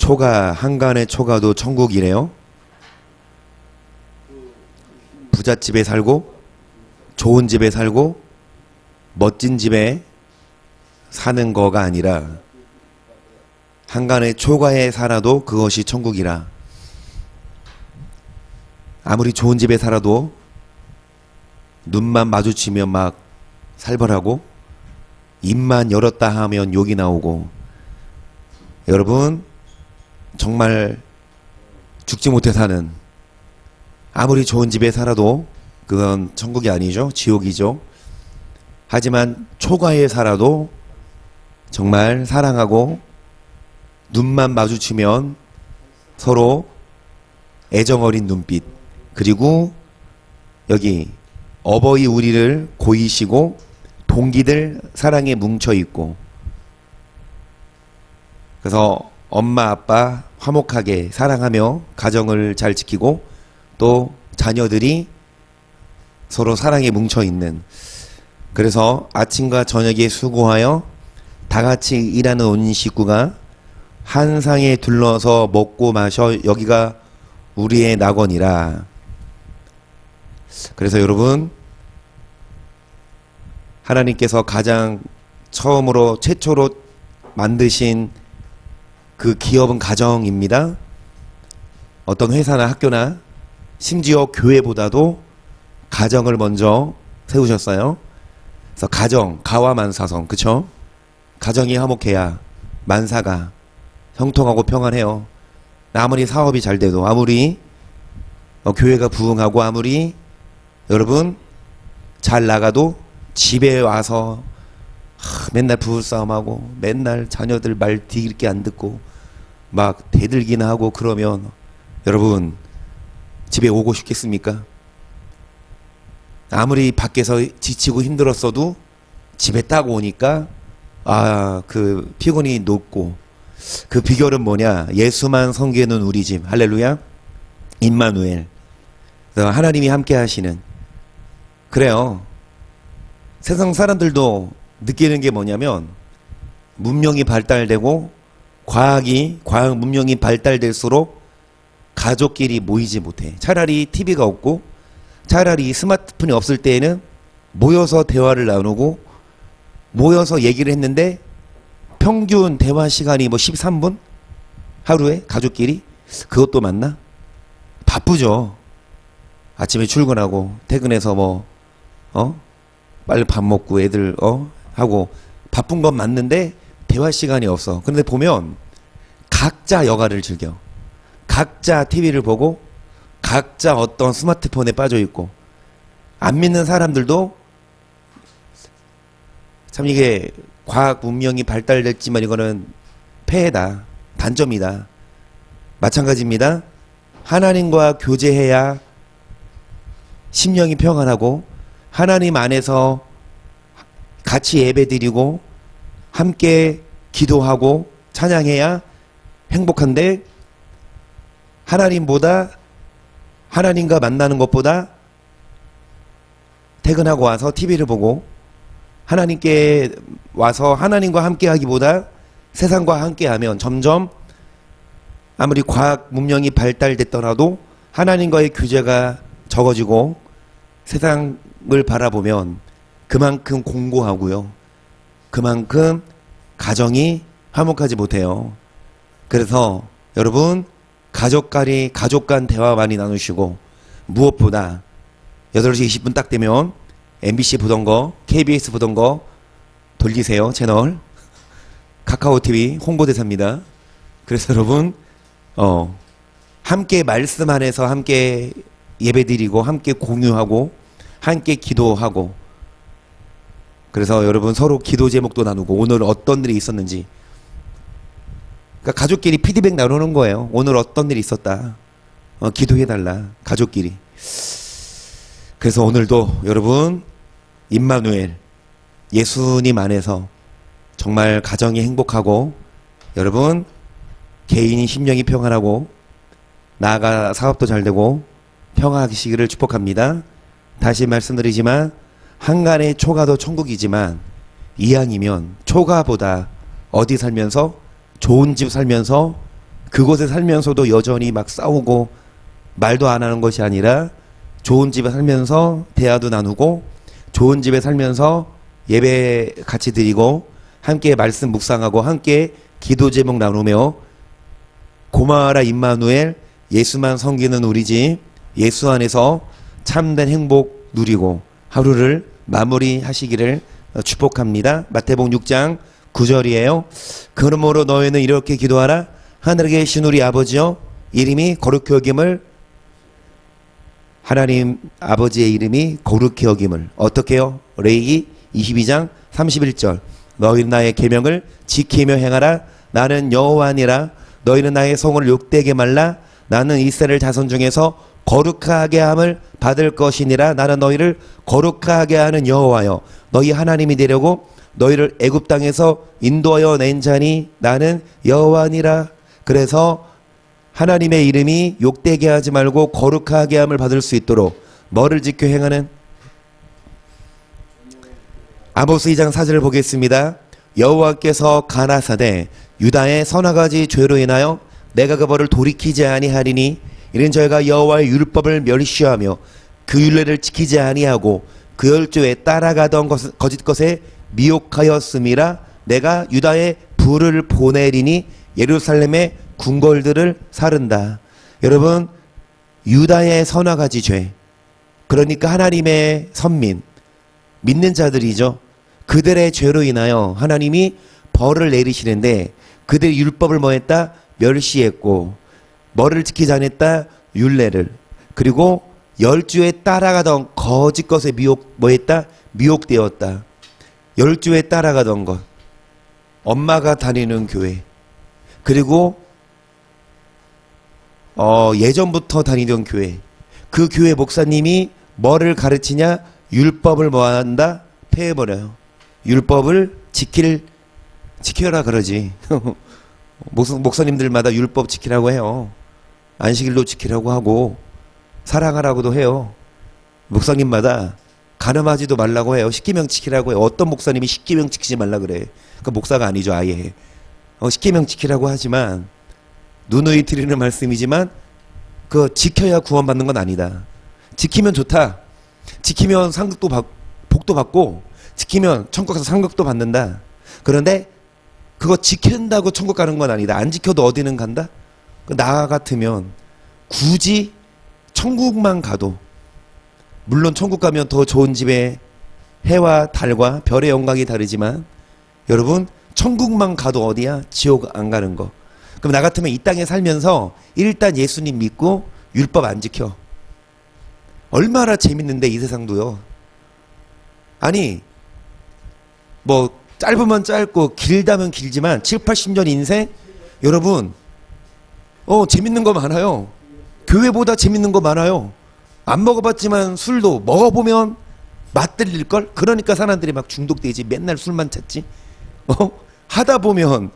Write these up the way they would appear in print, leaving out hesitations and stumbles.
초가, 한간의 초가도 천국이래요. 부잣집에 살고 좋은 집에 살고 멋진 집에 사는 거가 아니라 한간의 초가에 살아도 그것이 천국이라. 아무리 좋은 집에 살아도 눈만 마주치면 막 살벌하고 입만 열었다 하면 욕이 나오고, 여러분 정말 죽지 못해 사는, 아무리 좋은 집에 살아도 그건 천국이 아니죠. 지옥이죠. 하지만 초가에 살아도 정말 사랑하고 눈만 마주치면 서로 애정어린 눈빛, 그리고 여기 어버이 우리를 고이시고 동기들 사랑에 뭉쳐있고, 그래서 엄마 아빠 화목하게 사랑하며 가정을 잘 지키고 또 자녀들이 서로 사랑에 뭉쳐있는, 그래서 아침과 저녁에 수고하여 다같이 일하는 온 식구가 한 상에 둘러서 먹고 마셔 여기가 우리의 낙원이라. 그래서 여러분, 하나님께서 가장 처음으로 최초로 만드신 그 기업은 가정입니다. 어떤 회사나 학교나 심지어 교회보다도 가정을 먼저 세우셨어요. 그래서 가정, 가와 만사성, 그쵸? 가정이 화목해야 만사가 형통하고 평안해요. 아무리 사업이 잘 돼도, 아무리 교회가 부흥하고, 아무리 여러분 잘 나가도 집에 와서 맨날 부부싸움하고 맨날 자녀들 말 뒤늦게 안 듣고 막 대들기나 하고 그러면 여러분 집에 오고 싶겠습니까? 아무리 밖에서 지치고 힘들었어도 집에 딱 오니까 그 피곤이 높고, 그 비결은 뭐냐? 예수만 섬기는 우리 집. 할렐루야. 임마누엘. 하나님이 함께 하시는. 그래요. 세상 사람들도 느끼는 게 뭐냐면, 문명이 발달되고 과학 문명이 발달될수록 가족끼리 모이지 못해. 차라리 TV가 없고 차라리 스마트폰이 없을 때에는 모여서 대화를 나누고 모여서 얘기를 했는데, 평균 대화 시간이 뭐 13분? 하루에 가족끼리? 그것도 맞나? 바쁘죠. 아침에 출근하고 퇴근해서 빨리 밥 먹고 애들 하고 바쁜 건 맞는데 대화 시간이 없어. 그런데 보면 각자 여가를 즐겨. 각자 TV를 보고 각자 어떤 스마트폰에 빠져 있고, 안 믿는 사람들도 참 이게 과학 문명이 발달됐지만 이거는 폐해다. 단점이다. 마찬가지입니다. 하나님과 교제해야 심령이 평안하고 하나님 안에서 같이 예배드리고 함께 기도하고 찬양해야 행복한데, 하나님과 만나는 것보다 퇴근하고 와서 TV를 보고 하나님께 와서 하나님과 함께 하기보다 세상과 함께 하면 점점 아무리 과학 문명이 발달됐더라도 하나님과의 교제가 적어지고 세상을 바라보면 그만큼 공고하고요. 그만큼 가정이 화목하지 못해요. 그래서 여러분, 가족 간 대화 많이 나누시고, 무엇보다 8시 20분 딱 되면 MBC 보던 거, KBS 보던 거 돌리세요. 채널 카카오TV 홍보대사입니다. 그래서 여러분 함께 말씀 안에서 함께 예배드리고 함께 공유하고 함께 기도하고, 그래서 여러분 서로 기도 제목도 나누고 오늘 어떤 일이 있었는지, 그러니까 가족끼리 피드백 나누는 거예요. 오늘 어떤 일이 있었다. 기도해달라. 가족끼리. 그래서 오늘도 여러분 임마누엘 예수님 안에서 정말 가정이 행복하고 여러분 개인이 심령이 평안하고 나아가 사업도 잘 되고 평화하시기를 축복합니다. 다시 말씀드리지만 한간의 초가도 천국이지만 이왕이면 초가보다 어디 살면서 좋은 집 살면서 그곳에 살면서도 여전히 막 싸우고 말도 안 하는 것이 아니라 좋은 집에 살면서 대화도 나누고 좋은 집에 살면서 예배 같이 드리고 함께 말씀 묵상하고 함께 기도 제목 나누며 고마워라 임마누엘 예수만 섬기는 우리 집 예수 안에서 참된 행복 누리고 하루를 마무리하시기를 축복합니다. 마태복음 6장 9절이에요. 그러므로 너희는 이렇게 기도하라. 하늘에 계신 우리 아버지여 이름이 거룩히 여김을 하나님 아버지의 이름이 거룩히 여김을 어떻게요? 레위기 22장 31절 너희는 나의 계명을 지키며 행하라. 나는 여호와니라. 너희는 나의 성을 욕되게 말라. 나는 이스라엘 자손 중에서 거룩하게 함을 받을 것이니라. 나는 너희를 거룩하게 하는 여호와여 너희 하나님이 되려고 너희를 애굽 땅에서 인도하여 낸 자니 나는 여호와니라. 그래서 하나님의 이름이 욕되게 하지 말고 거룩하게 함을 받을 수 있도록 뭐를 지켜 행하는 아모스 2장 4절을 보겠습니다. 여호와께서 가라사대 유다의 서너 가지 죄로 인하여 내가 그 벌을 돌이키지 아니하리니 이는 저희가 여호와의 율법을 멸시하며 그 율례를 지키지 아니하고 그 열조에 따라가던 거짓 것에 미혹하였음이라. 내가 유다의 불을 보내리니 예루살렘의 궁궐들을 사른다. 여러분 유다의 서너 가지 죄 그러니까 하나님의 선민 믿는 자들이죠. 그들의 죄로 인하여 하나님이 벌을 내리시는데 그들의 율법을 뭐했다? 멸시했고 뭐를 지키지 않았다? 율례를. 그리고 열주에 따라가던 거짓 것에 뭐했다? 미혹되었다. 열주에 따라가던 것 엄마가 다니는 교회 그리고 예전부터 다니던 교회 그 교회 목사님이 뭐를 가르치냐? 율법을 뭐한다? 폐해버려요. 율법을 지켜라 그러지. 목사님들마다 율법 지키라고 해요. 안식일도 지키라고 하고 사랑하라고도 해요. 목사님마다 간음하지도 말라고 해요. 십계명 지키라고 해요. 어떤 목사님이 십계명 지키지 말라 그래. 그 목사가 아니죠 아예. 십계명 지키라고 하지만 누누이 드리는 말씀이지만 그 지켜야 구원받는 건 아니다. 지키면 좋다. 지키면 복도 받고 지키면 천국 가서 상급도 받는다. 그런데 그거 지킨다고 천국 가는 건 아니다. 안 지켜도 어디는 간다? 나 같으면 굳이 천국만 가도 물론 천국 가면 더 좋은 집에 해와 달과 별의 영광이 다르지만 여러분 천국만 가도 어디야? 지옥 안 가는 거. 그럼 나 같으면 이 땅에 살면서 일단 예수님 믿고 율법 안 지켜. 얼마나 재밌는데 이 세상도요. 아니 뭐 짧으면 짧고 길다면 길지만 7, 80년 인생 여러분 재밌는 거 많아요. 교회보다 재밌는 거 많아요. 안 먹어봤지만 술도 먹어보면 맛들릴걸? 그러니까 사람들이 막 중독되지. 맨날 술만 찾지. 하다 보면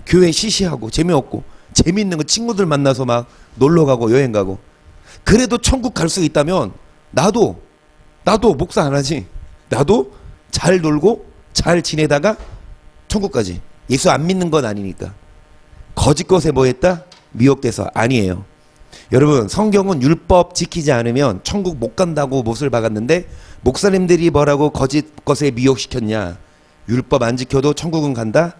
교회 시시하고 재미없고 재밌는 거 친구들 만나서 막 놀러가고 여행가고. 그래도 천국 갈 수 있다면 나도 목사 안 하지. 나도 잘 놀고 잘 지내다가 천국까지. 예수 안 믿는 건 아니니까. 거짓 것에 뭐했다? 미혹돼서. 아니에요. 여러분 성경은 율법 지키지 않으면 천국 못 간다고 못을 박았는데 목사님들이 뭐라고 거짓 것에 미혹시켰냐? 율법 안 지켜도 천국은 간다?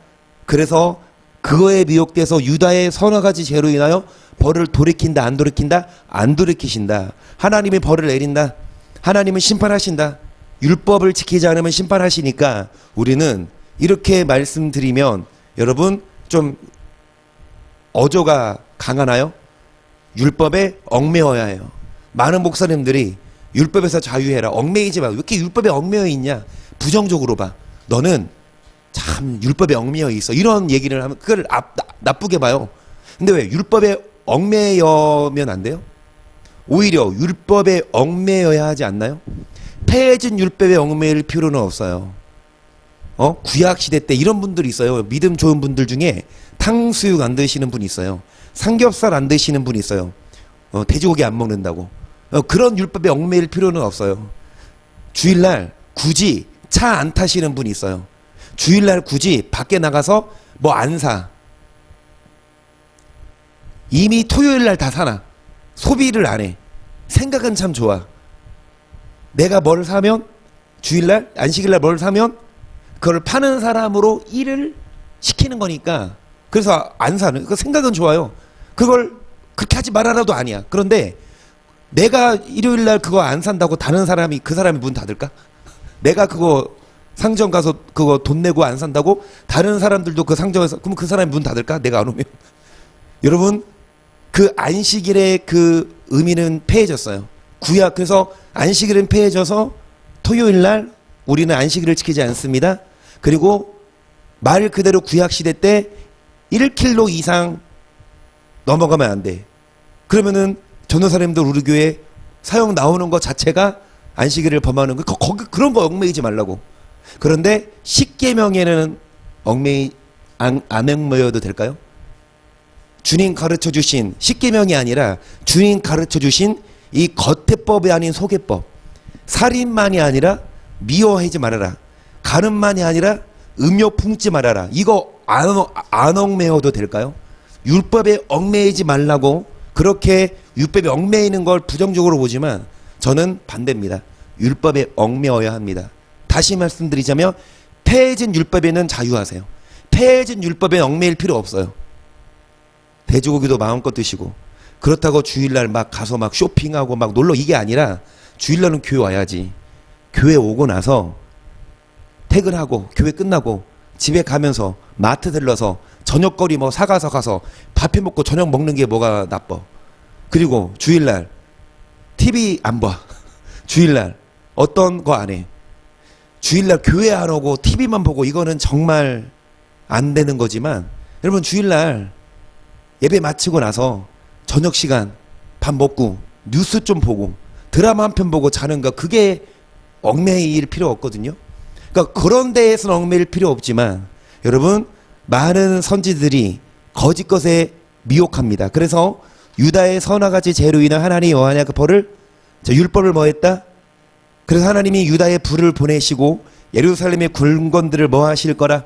그래서 그거에 미혹돼서 유다의 서너 가지 죄로 인하여 벌을 돌이킨다 안 돌이킨다? 안 돌이키신다. 하나님이 벌을 내린다. 하나님은 심판하신다. 율법을 지키지 않으면 심판하시니까 우리는 이렇게 말씀드리면 여러분 좀 어조가 강하나요? 율법에 얽매여야 해요. 많은 목사님들이 율법에서 자유해라. 얽매이지 마. 왜 이렇게 율법에 얽매여 있냐? 부정적으로 봐. 너는 참 율법에 얽매여 있어. 이런 얘기를 하면 그걸 나쁘게 봐요. 근데 왜 율법에 얽매여면 안 돼요? 오히려 율법에 얽매여야 하지 않나요? 폐해진 율법에 얽매일 필요는 없어요. 구약 시대 때 이런 분들이 있어요. 믿음 좋은 분들 중에 탕수육 안 드시는 분이 있어요. 삼겹살 안 드시는 분이 있어요. 돼지고기 안 먹는다고. 그런 율법에 얽매일 필요는 없어요. 주일날 굳이 차 안 타시는 분이 있어요. 주일날 굳이 밖에 나가서 뭐 안 사. 이미 토요일 날 다 사나. 소비를 안 해. 생각은 참 좋아. 내가 뭘 사면 주일날 안식일날 뭘 사면 그걸 파는 사람으로 일을 시키는 거니까 그래서 안 사는 그 생각은 좋아요. 그걸 그렇게 하지 말아라도 아니야. 그런데 내가 일요일날 그거 안 산다고 다른 사람이 그 사람이 문 닫을까? 내가 그거 상점 가서 그거 돈 내고 안 산다고 다른 사람들도 그 상점에서 그럼 그 사람이 문 닫을까? 내가 안 오면. 여러분 그 안식일의 그 의미는 폐해졌어요. 구약 그래서 안식일은 폐해져서 토요일날 우리는 안식일을 지키지 않습니다. 그리고 말 그대로 구약 시대 때 1km 이상 넘어가면 안 돼. 그러면은 전도사님들 우리 교회 사형 나오는 것 자체가 안식일을 범하는 거 거기 그런 거 얽매이지 말라고. 그런데 십계명에는 안 얽매여도 될까요? 주님 가르쳐 주신 십계명이 아니라 주님 가르쳐 주신 이 겉에법이 아닌 속에법. 살인만이 아니라 미워하지 말아라. 가늠만이 아니라 음욕 품지 말아라. 이거 안 얽매여도 될까요? 율법에 얽매이지 말라고 그렇게 율법에 얽매이는 걸 부정적으로 보지만 저는 반대입니다. 율법에 얽매여야 합니다. 다시 말씀드리자면 폐해진 율법에는 자유하세요. 폐해진 율법에 얽매일 필요 없어요. 돼지고기도 마음껏 드시고 그렇다고 주일날 막 가서 막 쇼핑하고 막 놀러 이게 아니라 주일날은 교회 와야지. 교회 오고 나서 퇴근하고 교회 끝나고 집에 가면서 마트 들러서 저녁거리 뭐 사가서 가서 밥해 먹고 저녁 먹는 게 뭐가 나빠. 그리고 주일날 TV 안 봐. 주일날 어떤 거 안 해. 주일날 교회 안 오고 TV만 보고 이거는 정말 안 되는 거지만 여러분 주일날 예배 마치고 나서 저녁 시간 밥 먹고 뉴스 좀 보고 드라마 한 편 보고 자는 거 그게 얽매일 필요 없거든요. 그러니까 그런 데에서는 얽매일 필요 없지만 여러분 많은 선지들이 거짓 것에 미혹합니다. 그래서 유다의 선악가지 죄로 인한 하나님이 뭐하냐 그 벌을 율법을 뭐 했다? 그래서 하나님이 유다의 불을 보내시고 예루살렘의 굴건들을 뭐 하실 거라?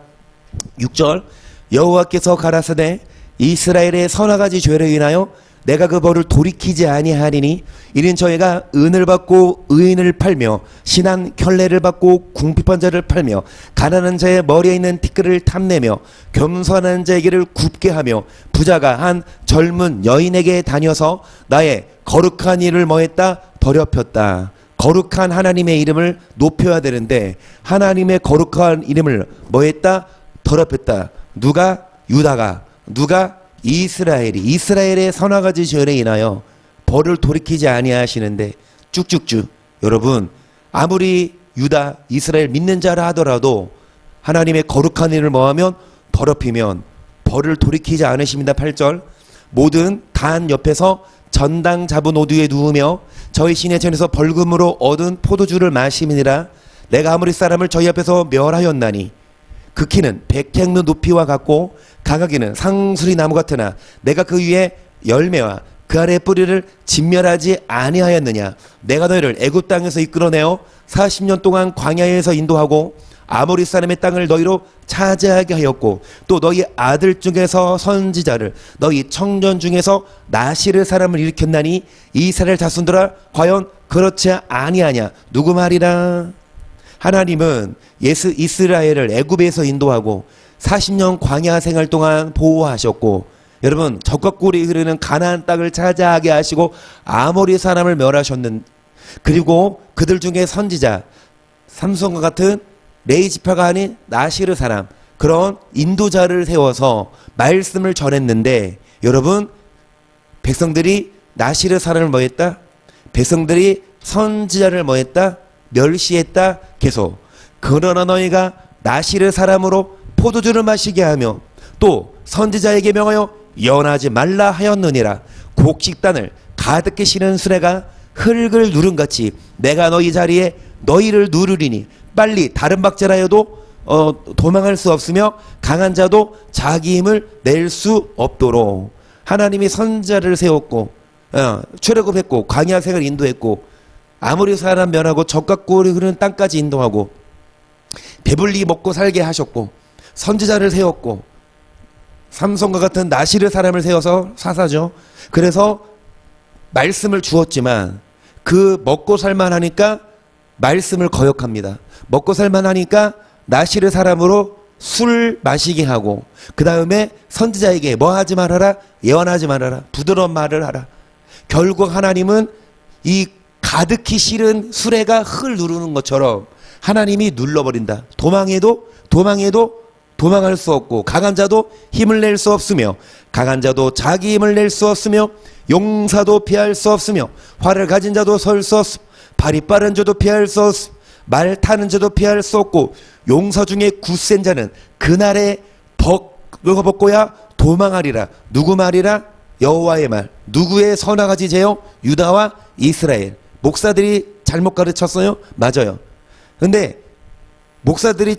6절 여호와께서 가라사대 이스라엘의 선악가지 죄로 인하여 내가 그 벌을 돌이키지 아니하리니 이는 저희가 은을 받고 의인을 팔며 신한 켤레를 받고 궁핍한 자를 팔며 가난한 자의 머리에 있는 티끌을 탐내며 겸손한 자에게를 굽게 하며 부자가 한 젊은 여인에게 다녀서 나의 거룩한 일을 뭐했다? 더럽혔다. 거룩한 하나님의 이름을 높여야 되는데 하나님의 거룩한 이름을 뭐했다? 더럽혔다. 누가? 유다가. 누가? 이스라엘의 선악가지 죄에 인하여 벌을 돌이키지 아니하시는데 쭉쭉쭉. 여러분 아무리 유다 이스라엘 믿는 자라 하더라도 하나님의 거룩한 일을 뭐하면 더럽히면 벌을 돌이키지 않으십니다. 8절 모든 단 옆에서 전당 잡은 오두에 누우며 저희 신의 전에서 벌금으로 얻은 포도주를 마시미니라. 내가 아무리 사람을 저희 앞에서 멸하였나니 그 키는 백향로 높이와 같고 가가기는 상수리 나무 같으나 내가 그 위에 열매와 그 아래 뿌리를 진멸하지 아니하였느냐. 내가 너희를 애굽 땅에서 이끌어내어 40년 동안 광야에서 인도하고 아모리 사람의 땅을 너희로 차지하게 하였고 또 너희 아들 중에서 선지자를 너희 청년 중에서 나시르 사람을 일으켰나니 이스라엘 자손들아 과연 그렇지 아니하냐. 누구 말이라? 하나님은 이스라엘을 애굽에서 인도하고 40년 광야 생활 동안 보호하셨고 여러분 적과 꿀이 흐르는 가나안 땅을 차지하게 하시고 아모리 사람을 멸하셨는 그리고 그들 중에 선지자 삼손과 같은 레위 지파가 아닌 나시르 사람 그런 인도자를 세워서 말씀을 전했는데 여러분 백성들이 나시르 사람을 뭐했다? 백성들이 선지자를 뭐했다? 멸시했다. 계속 그러나 너희가 나시르 사람으로 포도주를 마시게 하며 또 선지자에게 명하여 연하지 말라 하였느니라. 곡식단을 가득히 실은 수레가 흙을 누른같이 내가 너희 자리에 너희를 누르리니 빨리 다른 박자라여도 도망할 수 없으며 강한 자도 자기 힘을 낼 수 없도록. 하나님이 선지자를 세웠고 출애굽했고 광야 생을 인도했고 아모리 사람 멸하고 적과 꿀이 흐르는 땅까지 인도하고 배불리 먹고 살게 하셨고 선지자를 세웠고 삼손과 같은 나시르 사람을 세워서 사사죠. 그래서 말씀을 주었지만 그 먹고 살만하니까 말씀을 거역합니다. 먹고 살만하니까 나시르 사람으로 술 마시게 하고, 그 다음에 선지자에게 뭐 하지 말아라? 예언하지 말아라. 부드러운 말을 하라. 결국 하나님은 이 가득히 실은 수레가 흙을 누르는 것처럼 하나님이 눌러버린다. 도망해도 도망할 수 없고, 강한 자도 힘을 낼 수 없으며, 강한 자도 자기 힘을 낼 수 없으며, 용사도 피할 수 없으며, 활을 가진 자도 설 수 없으며, 발이 빠른 자도 피할 수 없으며, 말 타는 자도 피할 수 없고, 용사 중에 굳센 자는 그날에 덕을 벗고야 도망하리라. 누구 말이라? 여호와의 말. 누구의 선악가지 제요? 유다와 이스라엘. 목사들이 잘못 가르쳤어요? 맞아요. 근데 목사들이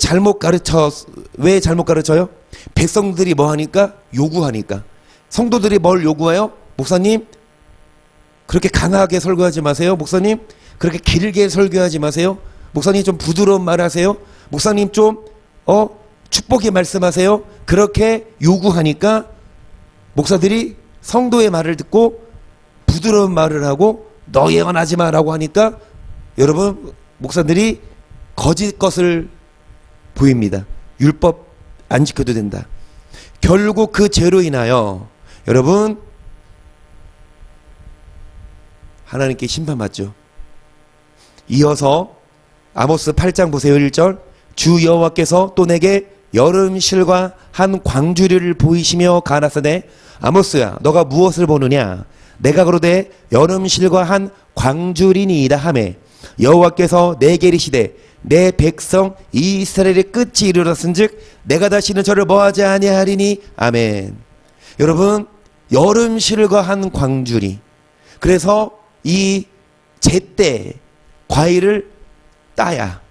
왜 잘못 가르쳐요? 백성들이 뭐 하니까? 요구하니까. 성도들이 뭘 요구해요? 목사님, 그렇게 강하게 설교하지 마세요. 목사님, 그렇게 길게 설교하지 마세요. 목사님, 좀 부드러운 말 하세요. 목사님, 좀 축복의 말씀하세요. 그렇게 요구하니까 목사들이 성도의 말을 듣고 부드러운 말을 하고 너 예언하지 마라고 하니까 여러분, 목사들이 거짓 것을 보입니다. 율법 안 지켜도 된다. 결국 그 죄로 인하여 여러분 하나님께 심판받죠. 이어서 아모스 8장 보세요. 1절. 주 여호와께서 또 내게 여름실과 한 광주리를 보이시며 가라사대, 아모스야, 너가 무엇을 보느냐? 내가 그러되 여름실과 한 광주리니이다 하매, 여호와께서 내게 이르시되 내 백성 이스라엘의 끝이 이르렀은즉 내가 다시는 저를 뭐하지 아니하리니. 아멘. 여러분, 여름실과 한 광주리. 그래서 이 제때 과일을 따야,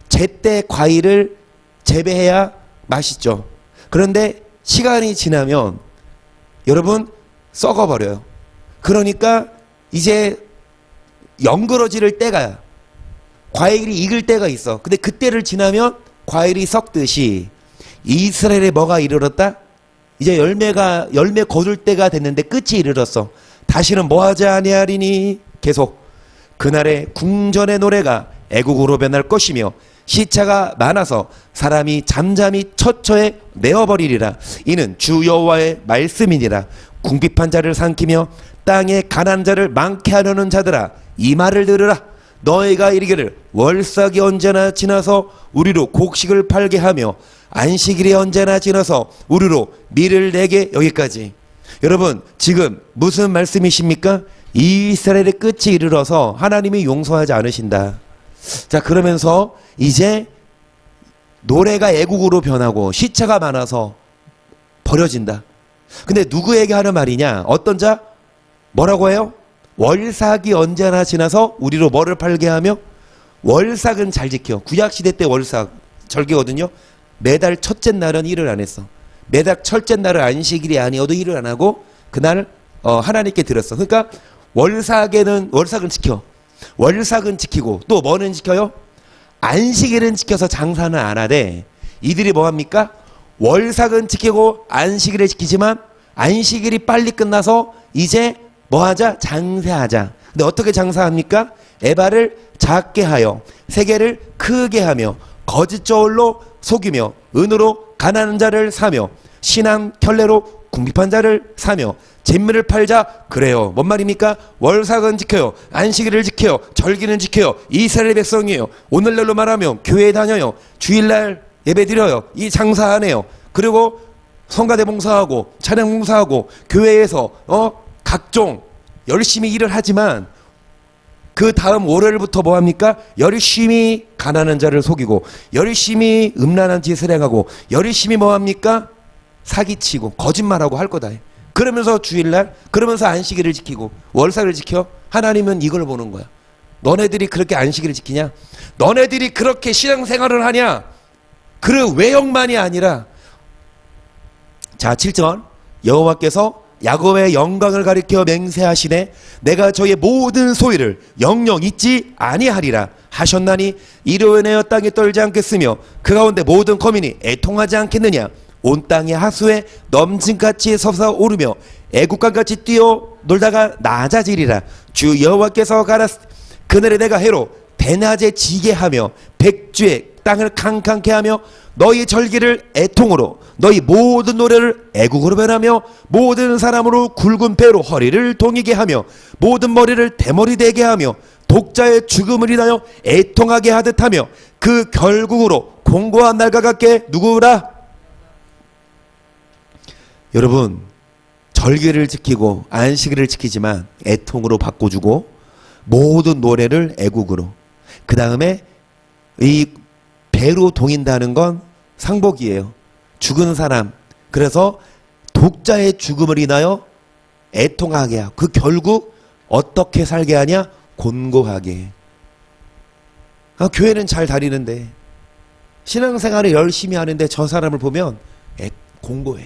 제때 과일을 재배해야 맛있죠. 그런데 시간이 지나면 여러분 썩어버려요. 그러니까 이제 연그러질 때가, 과일이 익을 때가 있어. 근데 그때를 지나면 과일이 썩듯이 이스라엘에 뭐가 이르렀다? 이제 열매 거둘 때가 됐는데 끝이 이르렀어. 다시는 뭐하지 아니하리니. 계속 그날에 궁전의 노래가 애국으로 변할 것이며 시차가 많아서 사람이 잠잠히 처처에 내어버리리라. 이는 주 여호와의 말씀이니라. 궁핍한 자를 삼키며 땅에 가난한 자를 많게 하려는 자들아, 이 말을 들으라. 너희가 이르기를 월삭이 언제나 지나서 우리로 곡식을 팔게 하며 안식일이 언제나 지나서 우리로 밀을 내게. 여기까지. 여러분, 지금 무슨 말씀이십니까? 이스라엘의 끝이 이르러서 하나님이 용서하지 않으신다. 자, 그러면서 이제 노래가 애국으로 변하고 시차가 많아서 버려진다. 근데 누구에게 하는 말이냐? 어떤 자? 뭐라고 해요? 월삭이 언제나 지나서 우리로 뭐를 팔게 하며? 월삭은 잘 지켜. 구약시대 때 월삭 절기거든요. 매달 첫째 날은 일을 안 했어. 매달 첫째 날은 안식일이 아니어도 일을 안 하고 그날 하나님께 드렸어. 그러니까 월삭은 지켜. 월삭은 지키고 또 뭐는 지켜요? 안식일은 지켜서 장사는 안 하되, 이들이 뭐합니까? 월삭은 지키고 안식일을 지키지만 안식일이 빨리 끝나서 이제 뭐하자? 장사하자. 근데 어떻게 장사합니까? 에바를 작게 하여 세계를 크게 하며 거짓 저울로 속이며 은으로 가난한 자를 사며 신한 켤레로 궁핍한 자를 사며 잿물을 팔자. 그래요. 뭔 말입니까? 월삭은 지켜요. 안식일을 지켜요. 절기는 지켜요. 이스라엘 백성이에요. 오늘날로 말하면 교회에 다녀요. 주일날 예배 드려요. 이 장사하네요. 그리고 성가대 봉사하고 찬양 봉사하고 교회에서 각종 열심히 일을 하지만 그 다음 월요일부터 뭐합니까? 열심히 가난한 자를 속이고 열심히 음란한 짓을 행하고 열심히 뭐합니까? 사기치고 거짓말하고 할 거다. 그러면서 주일날, 그러면서 안식일을 지키고 월삭을 지켜. 하나님은 이걸 보는 거야. 너네들이 그렇게 안식일을 지키냐? 너네들이 그렇게 신앙생활을 하냐? 그 외형만이 아니라, 자 7절, 여호와께서 야곱의 영광을 가리켜 맹세하시네. 내가 저의 모든 소유를 영영 잊지 아니하리라 하셨나니 이로 인하여 땅이 떨지 않겠으며 그 가운데 모든 거민이 애통하지 않겠느냐. 온 땅의 하수에 넘친같이 솟아오르며 애국강같이 뛰어 놀다가 낮아지리라. 주 여호와께서 가라사 그날에 내가 해로 대낮에 지게 하며 백주에 땅을 캄캄케 하며 너희 절기를 애통으로 너희 모든 노래를 애국으로 변하며 모든 사람으로 굵은 배로 허리를 동이게 하며 모든 머리를 대머리 되게 하며 독자의 죽음을 인하여 애통하게 하듯 하며 그 결국으로 공고한 날과 같게 누구라? 여러분, 절기를 지키고 안식일을 지키지만 애통으로 바꿔주고 모든 노래를 애국으로, 그 다음에 이 배로 동인다는 건 상복이에요. 죽은 사람, 그래서 독자의 죽음을 인하여 애통하게 하고 그 결국 어떻게 살게 하냐? 곤고하게. 교회는 잘 다니는데 신앙생활을 열심히 하는데 저 사람을 보면 공고해.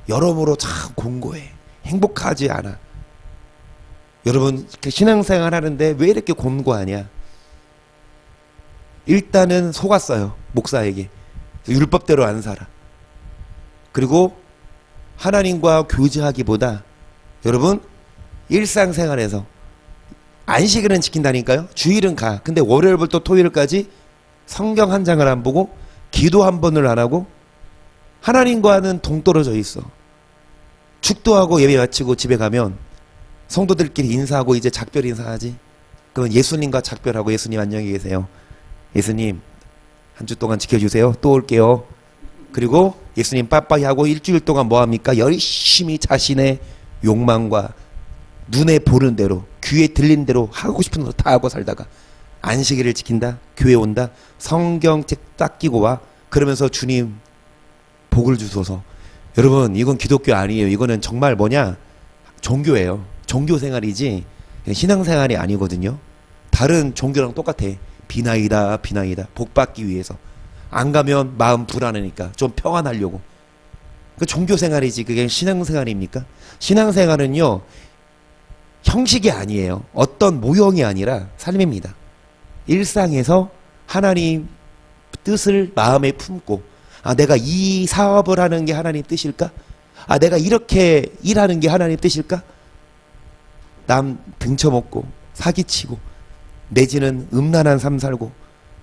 여러모로 참 공고해. 행복하지 않아. 여러분, 신앙생활 하는데 왜 이렇게 곤고하냐? 일단은 속았어요. 목사에게. 율법대로 안 살아. 그리고 하나님과 교제하기보다 여러분 일상생활에서 안식일은 지킨다니까요. 주일은 가. 근데 월요일부터 토요일까지 성경 한 장을 안 보고 기도 한 번을 안 하고 하나님과는 동떨어져 있어. 축도하고 예배 마치고 집에 가면 성도들끼리 인사하고 이제 작별 인사하지. 그건 예수님과 작별하고 예수님 안녕히 계세요. 예수님 한 주 동안 지켜주세요. 또 올게요. 그리고 예수님 빠빠이 하고 일주일 동안 뭐합니까? 열심히 자신의 욕망과 눈에 보는 대로 귀에 들린 대로 하고 싶은 거 다 하고 살다가 안식일을 지킨다. 교회 온다. 성경책 딱 끼고 와. 그러면서 주님 복을 주소서. 여러분, 이건 기독교 아니에요. 이거는 정말 뭐냐? 종교예요. 종교 생활이지 신앙생활이 아니거든요. 다른 종교랑 똑같아. 비나이다 비나이다. 복 받기 위해서. 안 가면 마음 불안하니까 좀 평안하려고. 그 종교 생활이지 그게 신앙생활입니까? 신앙생활은요 형식이 아니에요. 어떤 모형이 아니라 삶입니다. 일상에서 하나님 뜻을 마음에 품고, 아 내가 이 사업을 하는 게 하나님 뜻일까? 아 내가 이렇게 일하는 게 하나님 뜻일까? 남 등쳐먹고 사기치고 내지는 음란한 삶 살고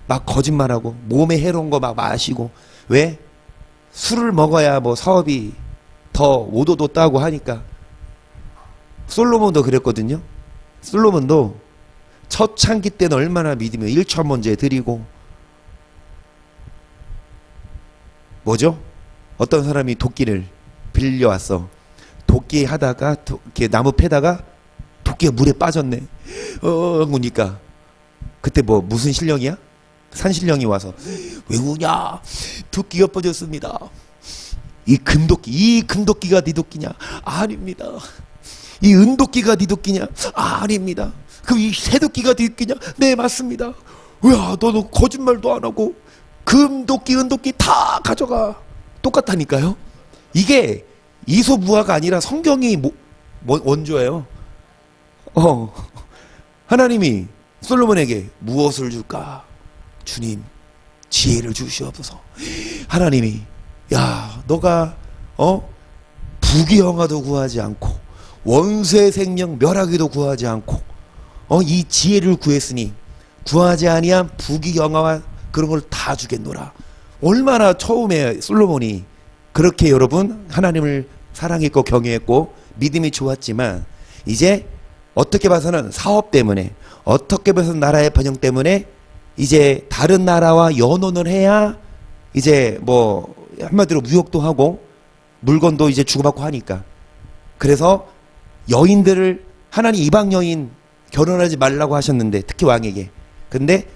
막 거짓말하고 몸에 해로운 거 막 마시고, 왜? 술을 먹어야 뭐 사업이 더 오도도 따고 하니까. 솔로몬도 그랬거든요. 솔로몬도 첫 창기 때는 얼마나 믿으며 일천번제 드리고, 뭐죠? 어떤 사람이 도끼를 빌려왔어. 도끼 하다가 이렇게 나무 패다가 도끼가 물에 빠졌네. 우니까 그때 뭐 무슨 신령이야? 산신령이 와서 왜 우냐? 도끼가 빠졌습니다. 이 금도끼가 네 도끼냐? 아닙니다. 이 은도끼가 네 도끼냐? 아닙니다. 그럼 이 새도끼가 네 도끼냐? 네 맞습니다. 야 너도 거짓말도 안 하고 금도끼 은도끼 다 가져가. 똑같다니까요. 이게 이소무화가 아니라 성경이 원조예요. 하나님이 솔로몬에게 무엇을 줄까? 주님 지혜를 주시옵소서. 하나님이 야 너가 부귀영화도 구하지 않고 원수의 생명 멸하기도 구하지 않고 이 지혜를 구했으니 구하지 아니한 부귀영화와 그런 걸 다 주겠노라. 얼마나 처음에 솔로몬이 그렇게 여러분 하나님을 사랑했고 경외했고 믿음이 좋았지만, 이제 어떻게 봐서는 사업 때문에, 어떻게 봐서는 나라의 번영 때문에 이제 다른 나라와 연혼을 해야 이제 뭐 한마디로 무역도 하고 물건도 이제 주고받고 하니까, 그래서 여인들을 하나님 이방 여인 결혼하지 말라고 하셨는데, 특히 왕에게. 근데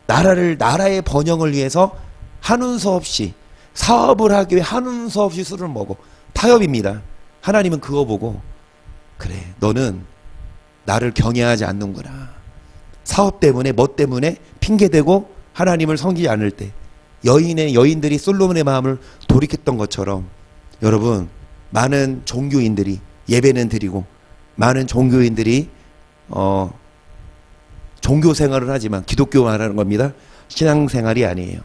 나라의 번영을 위해서 하는 수 없이, 사업을 하기 위해 하는 수 없이 술을 먹어. 타협입니다. 하나님은 그거 보고 그래 너는 나를 경외하지 않는구나. 사업 때문에 뭐 때문에 핑계대고 하나님을 섬기지 않을 때 여인들이 솔로몬의 마음을 돌이켰던 것처럼, 여러분 많은 종교인들이 예배는 드리고 많은 종교인들이 종교 생활을 하지만 기독교 말하는 겁니다. 신앙생활이 아니에요.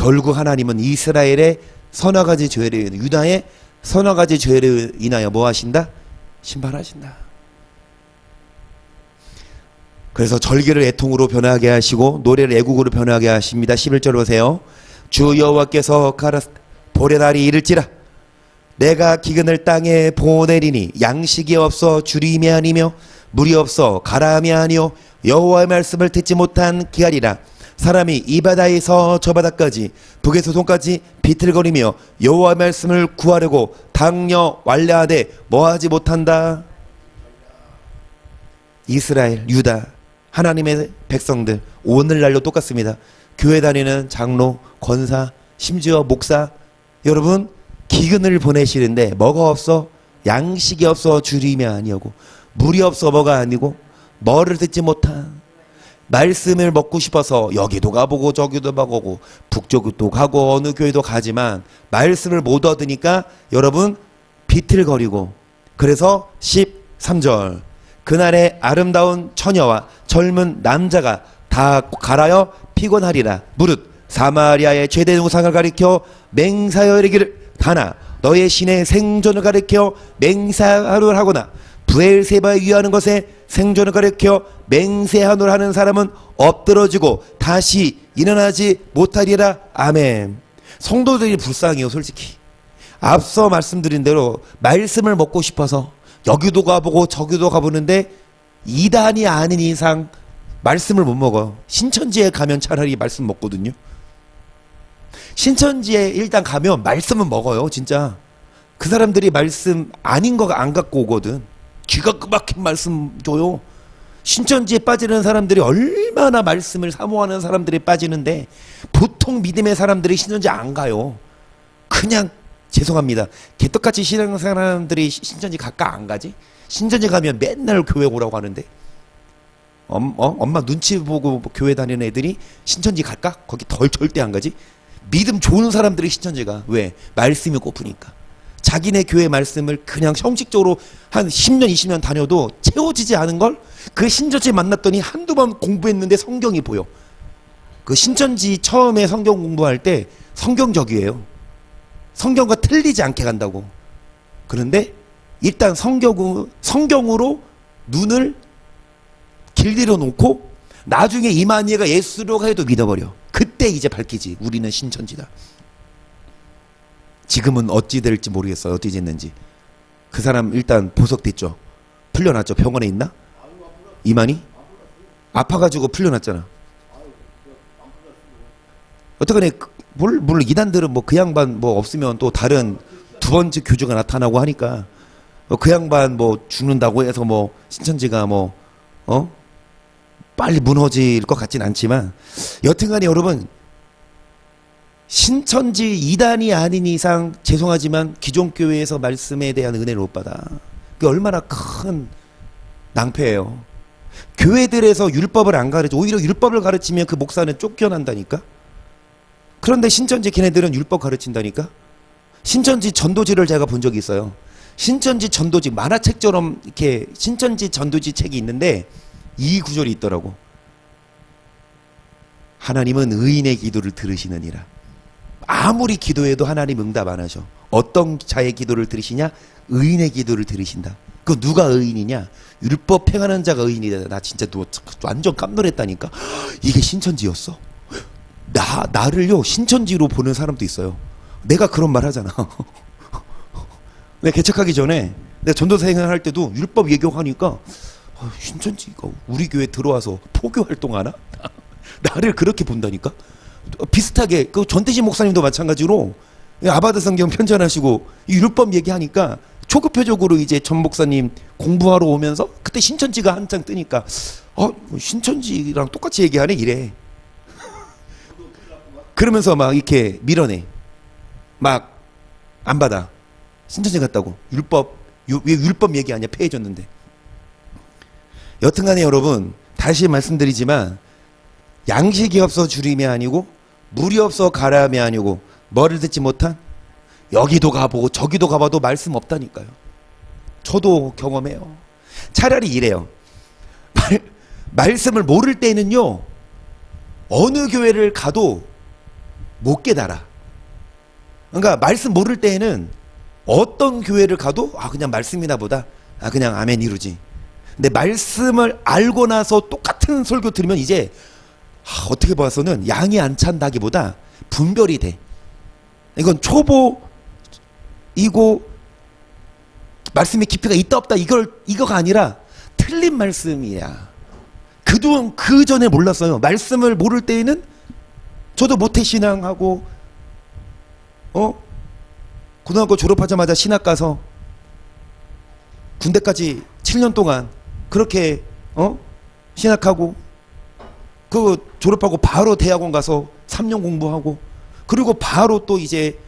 결국 하나님은 이스라엘의 서너 가지 죄를, 유다의 서너 가지 죄를 인하여 뭐 하신다? 심판하신다. 그래서 절기를 애통으로 변하게 하시고 노래를 애국으로 변하게 하십니다. 11절 보세요. 주 여호와께서 보레날이 이를지라 내가 기근을 땅에 보내리니 양식이 없어 주림이 아니며 물이 없어 가라함이 아니요 여호와의 말씀을 듣지 못한 기갈이라. 사람이 이 바다에서 저 바다까지 북에서 동까지 비틀거리며 여호와의 말씀을 구하려고 당뇨 완례하되 뭐하지 못한다. 이스라엘, 유다, 하나님의 백성들 오늘날도 똑같습니다. 교회 다니는 장로, 권사, 심지어 목사, 여러분 기근을 보내시는데 뭐가 없어? 양식이 없어 주림이 아니하고 물이 없어 뭐가 아니고 뭐를 듣지 못한. 말씀을 먹고 싶어서 여기도 가보고 저기도 가보고 북쪽도 가고 어느 교회도 가지만 말씀을 못 얻으니까 여러분 비틀거리고. 그래서 13절 그날에 아름다운 처녀와 젊은 남자가 다 갈아여 피곤하리라. 무릇 사마리아의 최대 동상을 가리켜 맹사하여 이르기를 다나 너의 신의 생존을 가리켜 맹세하노라 하거나 브엘세바에 위하는 것에 생존을 가리켜 맹세하노라 하는 사람은 엎드러지고 다시 일어나지 못하리라. 아멘. 성도들이 불쌍해요. 솔직히 앞서 말씀드린 대로 말씀을 먹고 싶어서 여기도 가보고 저기도 가보는데 이단이 아닌 이상 말씀을 못 먹어요. 신천지에 가면 차라리 말씀 먹거든요. 신천지에 일단 가면 말씀은 먹어요. 진짜 그 사람들이 말씀 아닌 거 안 갖고 오거든. 기가 막힌 말씀 줘요. 신천지에 빠지는 사람들이 얼마나 말씀을 사모하는 사람들이 빠지는데 보통 믿음의 사람들이 신천지 안 가요. 그냥 죄송합니다. 개떡같이 신앙 사람들이 신천지 갈까 안 가지? 신천지 가면 맨날 교회 오라고 하는데 엄마 눈치 보고 교회 다니는 애들이 신천지 갈까? 거기 절대 안 가지? 믿음 좋은 사람들이 신천지 가. 왜? 말씀이 고프니까. 자기네 교회 말씀을 그냥 형식적으로 한 10년 20년 다녀도 채워지지 않은 걸 그 신천지 만났더니 한두 번 공부했는데 성경이 보여. 그 신천지 처음에 성경 공부할 때 성경적이에요. 성경과 틀리지 않게 간다고. 그런데 일단 성경으로 눈을 길들여 놓고 나중에 이만희가 예수로 해도 믿어버려. 그때 이제 밝히지. 우리는 신천지다. 지금은 어찌 될지 모르겠어요. 어찌 됐는지. 그 사람 일단 보석됐죠. 풀려났죠. 병원에 있나? 이만희? 아파가지고 풀려났잖아. 어떡하네. 물론 이단들은 뭐 그 양반 뭐 없으면 또 다른 두 번째 교주가 나타나고 하니까 그 양반 뭐 죽는다고 해서 뭐 신천지가 뭐 빨리 무너질 것 같진 않지만 여튼간에 여러분 신천지 이단이 아닌 이상 죄송하지만 기존 교회에서 말씀에 대한 은혜를 못 받아. 그게 얼마나 큰 낭패예요. 교회들에서 율법을 안 가르쳐. 오히려 율법을 가르치면 그 목사는 쫓겨난다니까. 그런데 신천지 걔네들은 율법 가르친다니까. 신천지 전도지를 제가 본 적이 있어요. 신천지 전도지 만화책처럼 이렇게 신천지 전도지 책이 있는데 이 구절이 있더라고. 하나님은 의인의 기도를 들으시느니라. 아무리 기도해도 하나님 응답 안 하셔. 어떤 자의 기도를 들으시냐? 의인의 기도를 들으신다. 그 누가 의인이냐? 율법 행하는 자가 의인이다. 나 진짜 완전 깜놀했다니까. 이게 신천지였어? 나를요 신천지로 보는 사람도 있어요. 내가 그런 말 하잖아. 내가 개척하기 전에 내가 전도사 행할 때도 율법 예경하니까 신천지가 우리 교회 들어와서 포교 활동하나? 나를 그렇게 본다니까. 비슷하게 그 전태진 목사님도 마찬가지로 아바드 성경 편찬하시고 율법 얘기하니까 초급표적으로 이제 전 목사님 공부하러 오면서 그때 신천지가 한창 뜨니까 신천지랑 똑같이 얘기하네 이래. 그러면서 막 이렇게 밀어내. 막 안 받아. 신천지 갔다고. 율법 얘기 아니야. 폐해졌는데. 여튼간에 여러분 다시 말씀드리지만 양식이 없어 주림이 아니고 물이 없어 가람이 아니고 뭐를 듣지 못한 여기도 가보고 저기도 가봐도 말씀 없다니까요. 저도 경험해요. 차라리 이래요. 말씀을 모를 때는요 어느 교회를 가도 못 깨달아. 그러니까 말씀 모를 때에는 어떤 교회를 가도 그냥 말씀이나 보다 그냥 아멘 이루지. 근데 말씀을 알고 나서 똑같은 설교 들으면 이제 어떻게 봐서는 양이 안 찬다기보다 분별이 돼. 이건 초보이고 말씀의 깊이가 있다 없다 이거가 아니라 틀린 말씀이야. 그동안 그 전에 몰랐어요. 말씀을 모를 때에는 저도 모태신앙하고 고등학교 졸업하자마자 신학 가서 군대까지 7년 동안 그렇게 신학하고 그 졸업하고 바로 대학원 가서 3년 공부하고 그리고 바로 또 이제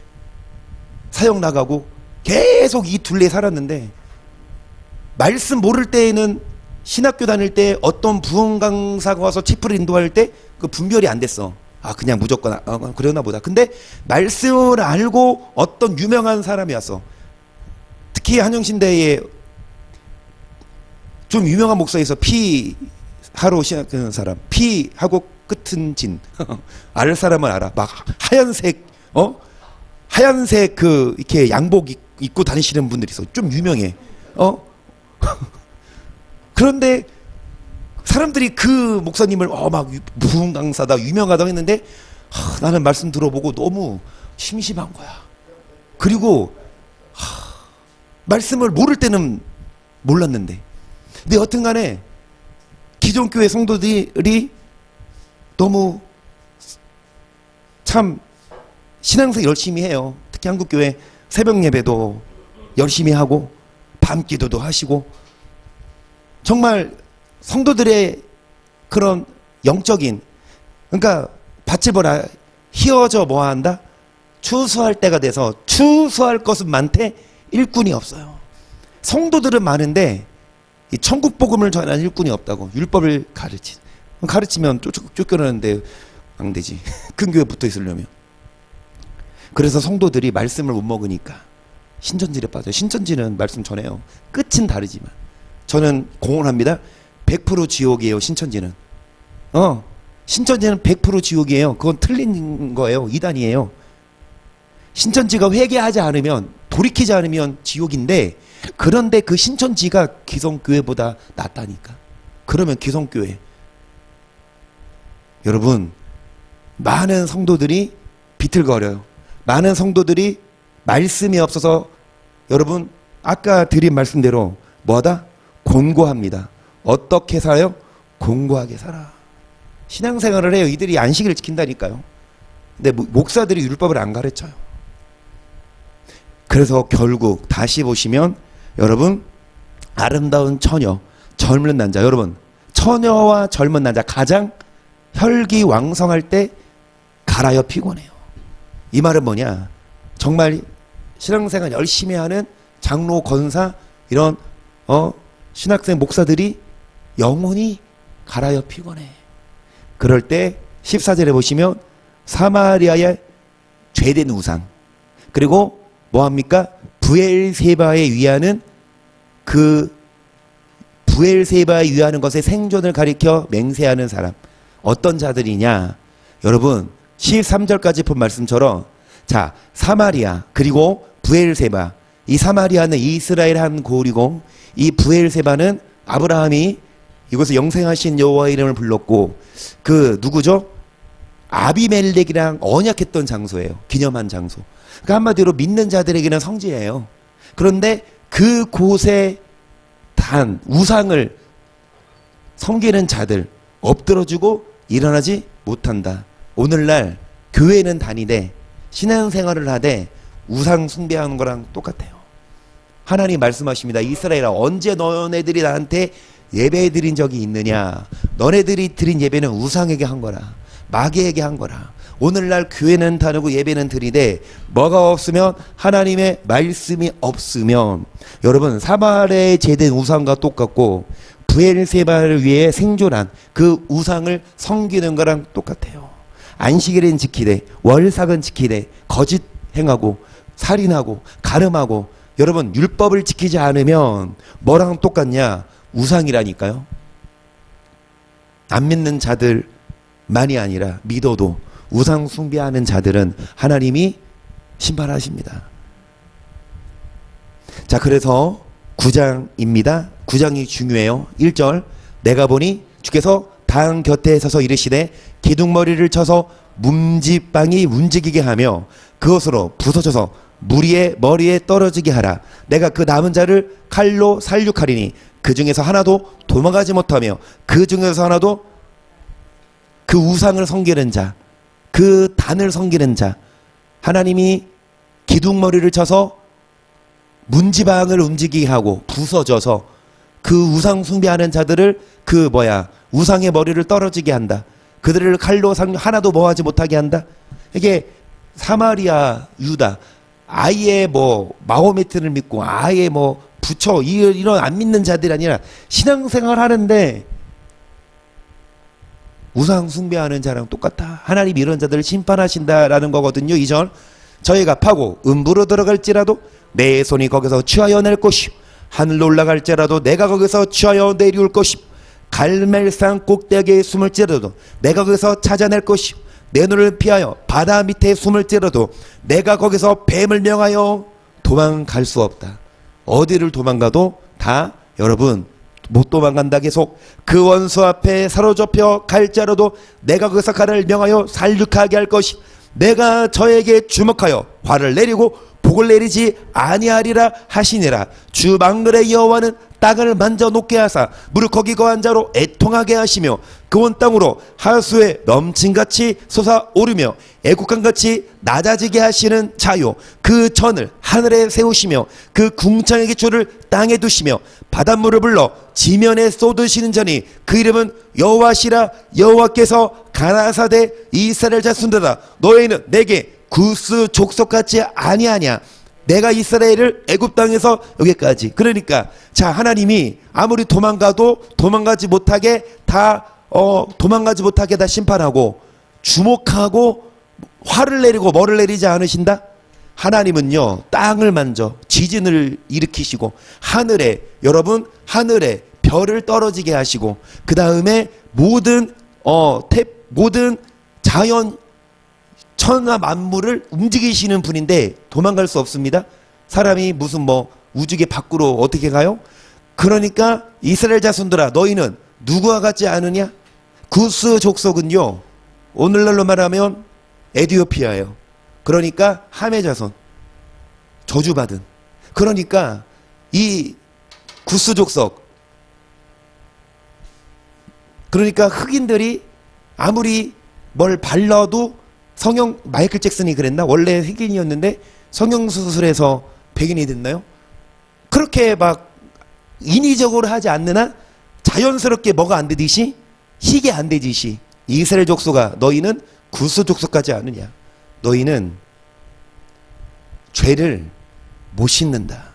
사역 나가고 계속 이 둘레 살았는데 말씀 모를 때에는 신학교 다닐 때 어떤 부흥 강사가 와서 치프를 인도할 때 그 분별이 안 됐어. 그냥 무조건 그러나 보다. 근데 말씀을 알고 어떤 유명한 사람이 왔어. 특히 한영신대에 좀 유명한 목사에서 피하로 시작하는 사람, 피하고 끝은 진 알 사람은 알아. 막 하얀색 그 이렇게 양복 입고 다니시는 분들이 있어. 좀 유명해. 그런데 사람들이 그 목사님을 막 부흥 강사다 유명하다고 했는데 나는 말씀 들어보고 너무 심심한 거야. 그리고 말씀을 모를 때는 몰랐는데 근데 여튼간에 기존 교회 성도들이 너무 참 신앙생활 열심히 해요. 특히 한국교회 새벽 예배도 열심히 하고 밤기도도 하시고 정말 성도들의 그런 영적인 그러니까 바tseba 희어져 뭐한다? 추수할 때가 돼서 추수할 것은 많대 일꾼이 없어요. 성도들은 많은데 이 천국 복음을 전하는 일꾼이 없다고. 율법을 가르치면 쫓겨나는데 안 되지. 큰 교회 붙어 있으려면. 그래서 성도들이 말씀을 못 먹으니까 신천지에 빠져요. 신천지는 말씀 전해요. 끝은 다르지만 저는 공언합니다. 100% 지옥이에요. 신천지는. 신천지는 100% 지옥이에요. 그건 틀린 거예요. 이단이에요. 신천지가 회개하지 않으면 돌이키지 않으면 지옥인데 그런데 그 신천지가 기성교회보다 낫다니까. 그러면 기성교회 여러분 많은 성도들이 비틀거려요. 많은 성도들이 말씀이 없어서 여러분 아까 드린 말씀대로 뭐하다? 곤고합니다. 어떻게 살아요? 곤고하게 살아. 신앙생활을 해요. 이들이 안식일을 지킨다니까요. 근데 목사들이 율법을 안 가르쳐요. 그래서 결국 다시 보시면 여러분 아름다운 처녀, 젊은 남자 여러분 처녀와 젊은 남자 가장 혈기왕성할 때 갈아여 피곤해요. 이 말은 뭐냐? 정말 신앙생활 열심히 하는 장로, 권사 이런 신학생 목사들이 영혼이 갈아여 피곤해. 그럴 때 14절에 보시면 사마리아의 죄된 우상 그리고 뭐합니까? 브엘세바에 위하는 그 브엘세바에 위하는 것의 생존을 가리켜 맹세하는 사람 어떤 자들이냐? 여러분 13절까지 본 말씀처럼 자 사마리아 그리고 브엘세바 이 사마리아는 이스라엘 한 고을이고 이 브엘세바는 아브라함이 이곳에 영생하신 여호와의 이름을 불렀고 그 누구죠? 아비멜렉이랑 언약했던 장소예요. 기념한 장소. 그러니까 한마디로 믿는 자들에게는 성지예요. 그런데 그 곳에 단 우상을 섬기는 자들 엎드러지고 일어나지 못한다. 오늘날 교회는 다니되 신앙생활을 하되 우상 숭배하는 거랑 똑같아요. 하나님 말씀하십니다. 이스라엘아 언제 너네들이 나한테 예배 드린 적이 있느냐? 너네들이 드린 예배는 우상에게 한 거라. 마귀에게 한 거라. 오늘날 교회는 다니고 예배는 드리되 뭐가 없으면 하나님의 말씀이 없으면 여러분 사마리아에 제된 우상과 똑같고 브엘세바를 위해 생존한 그 우상을 섬기는 거랑 똑같아요. 안식일은 지키되 월삭은 지키되 거짓 행하고 살인하고 가늠하고 여러분 율법을 지키지 않으면 뭐랑 똑같냐? 우상이라니까요. 안 믿는 자들만이 아니라 믿어도 우상 숭배하는 자들은 하나님이 심판하십니다. 자, 그래서 9장입니다. 9장이 중요해요. 1절, 내가 보니 주께서 당 곁에 서서 이르시되 기둥머리를 쳐서 문지방이 움직이게 하며 그것으로 부서져서 무리의 머리에 떨어지게 하라. 내가 그 남은 자를 칼로 살육하리니 그 중에서 하나도 도망가지 못하며 그 중에서 하나도 그 우상을 섬기는 자, 그 단을 섬기는 자, 하나님이 기둥머리를 쳐서 문지방을 움직이게 하고 부서져서 그 우상 숭배하는 자들을 우상의 머리를 떨어지게 한다. 그들을 칼로 하나도 뭐하지 못하게 한다. 이게 사마리아 유다 아예 마호메트를 믿고 아예 부처 이런 안 믿는 자들이 아니라 신앙생활 하는데 우상 숭배하는 자랑 똑같다. 하나님 이런 자들을 심판하신다라는 거거든요. 2절, 저희가 파고 음부로 들어갈지라도 내 손이 거기서 취하여 낼 것이요 하늘로 올라갈지라도 내가 거기서 취하여 내려올 것이요 갈멜산 꼭대기에 숨을지라도 내가 거기서 찾아낼 것이요 내 눈을 피하여 바다 밑에 숨을지라도 내가 거기서 뱀을 명하여 도망갈 수 없다. 어디를 도망가도 다 여러분 못 도망간다. 계속 그 원수 앞에 사로잡혀 갈지라도 내가 거기서 그를 명하여 살육하게 할 것이 내가 저에게 주목하여 화를 내리고 복을 내리지 아니하리라 하시니라. 주 만군의 여호와는 땅을 만져 놓게 하사 무릇 거기 거한 자로 애통하게 하시며 그 온 땅으로 하수에 넘친같이 솟아오르며 애국강같이 낮아지게 하시는 자요 그 전을 하늘에 세우시며 그 궁창의 기초를 땅에 두시며 바닷물을 불러 지면에 쏟으시는 자니 그 이름은 여호와시라. 여호와께서 가나사대 이스라엘 자손들아 너희는 내게 구스 족속같이 아니하냐. 내가 이스라엘을 애굽 땅에서 여기까지. 그러니까 자, 하나님이 아무리 도망가도 도망가지 못하게 다 심판하고 주목하고 화를 내리고 뭐를 내리지 않으신다. 하나님은요 땅을 만져 지진을 일으키시고 하늘에 별을 떨어지게 하시고 그 다음에 모든 자연 천하 만물을 움직이시는 분인데 도망갈 수 없습니다. 사람이 무슨 우주계 밖으로 어떻게 가요? 그러니까 이스라엘 자손들아 너희는 누구와 같지 않으냐? 구스 족속은요 오늘날로 말하면 에티오피아예요. 그러니까 함의 자손, 저주받은. 그러니까 이 구스 족속, 그러니까 흑인들이 아무리 뭘 발라도 마이클 잭슨이 그랬나? 원래 흑인이었는데 성형수술해서 백인이 됐나요? 그렇게 인위적으로 하지 않는 한 자연스럽게 뭐가 안 되듯이 희게 안 되듯이 이스라엘 족속아 너희는 구스 족속까지 아느냐. 너희는 죄를 못 씻는다.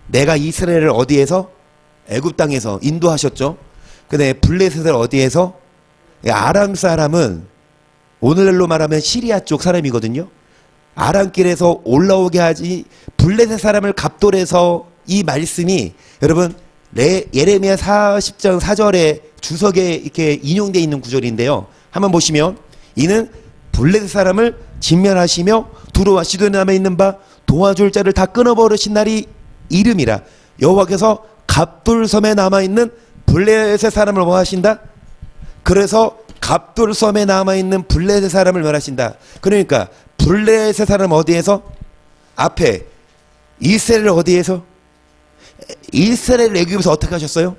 내가 이스라엘을 어디에서? 애굽 땅에서 인도하셨죠. 근데 블레셋을 어디에서? 아람 사람은 오늘날로 말하면 시리아 쪽 사람이거든요. 아람길에서 올라오게 하지. 블레셋 사람을 갑돌해서 이 말씀이 여러분 예레미야 40장 4절에 주석에 이렇게 인용되어 있는 구절인데요. 한번 보시면 이는 블레셋 사람을 진멸하시며 두로와 시돈에 남아있는 바 도와줄 자를 다 끊어버리신 날이 이름이라. 여호와께서 갑돌섬에 남아있는 블레셋 사람을 뭐 하신다? 그래서 갑돌섬에 남아있는 블레셋 사람을 멸하신다. 그러니까 블레셋 사람 어디에서? 앞에 이스라엘 어디에서? 이스라엘 애굽에서 어떻게 하셨어요?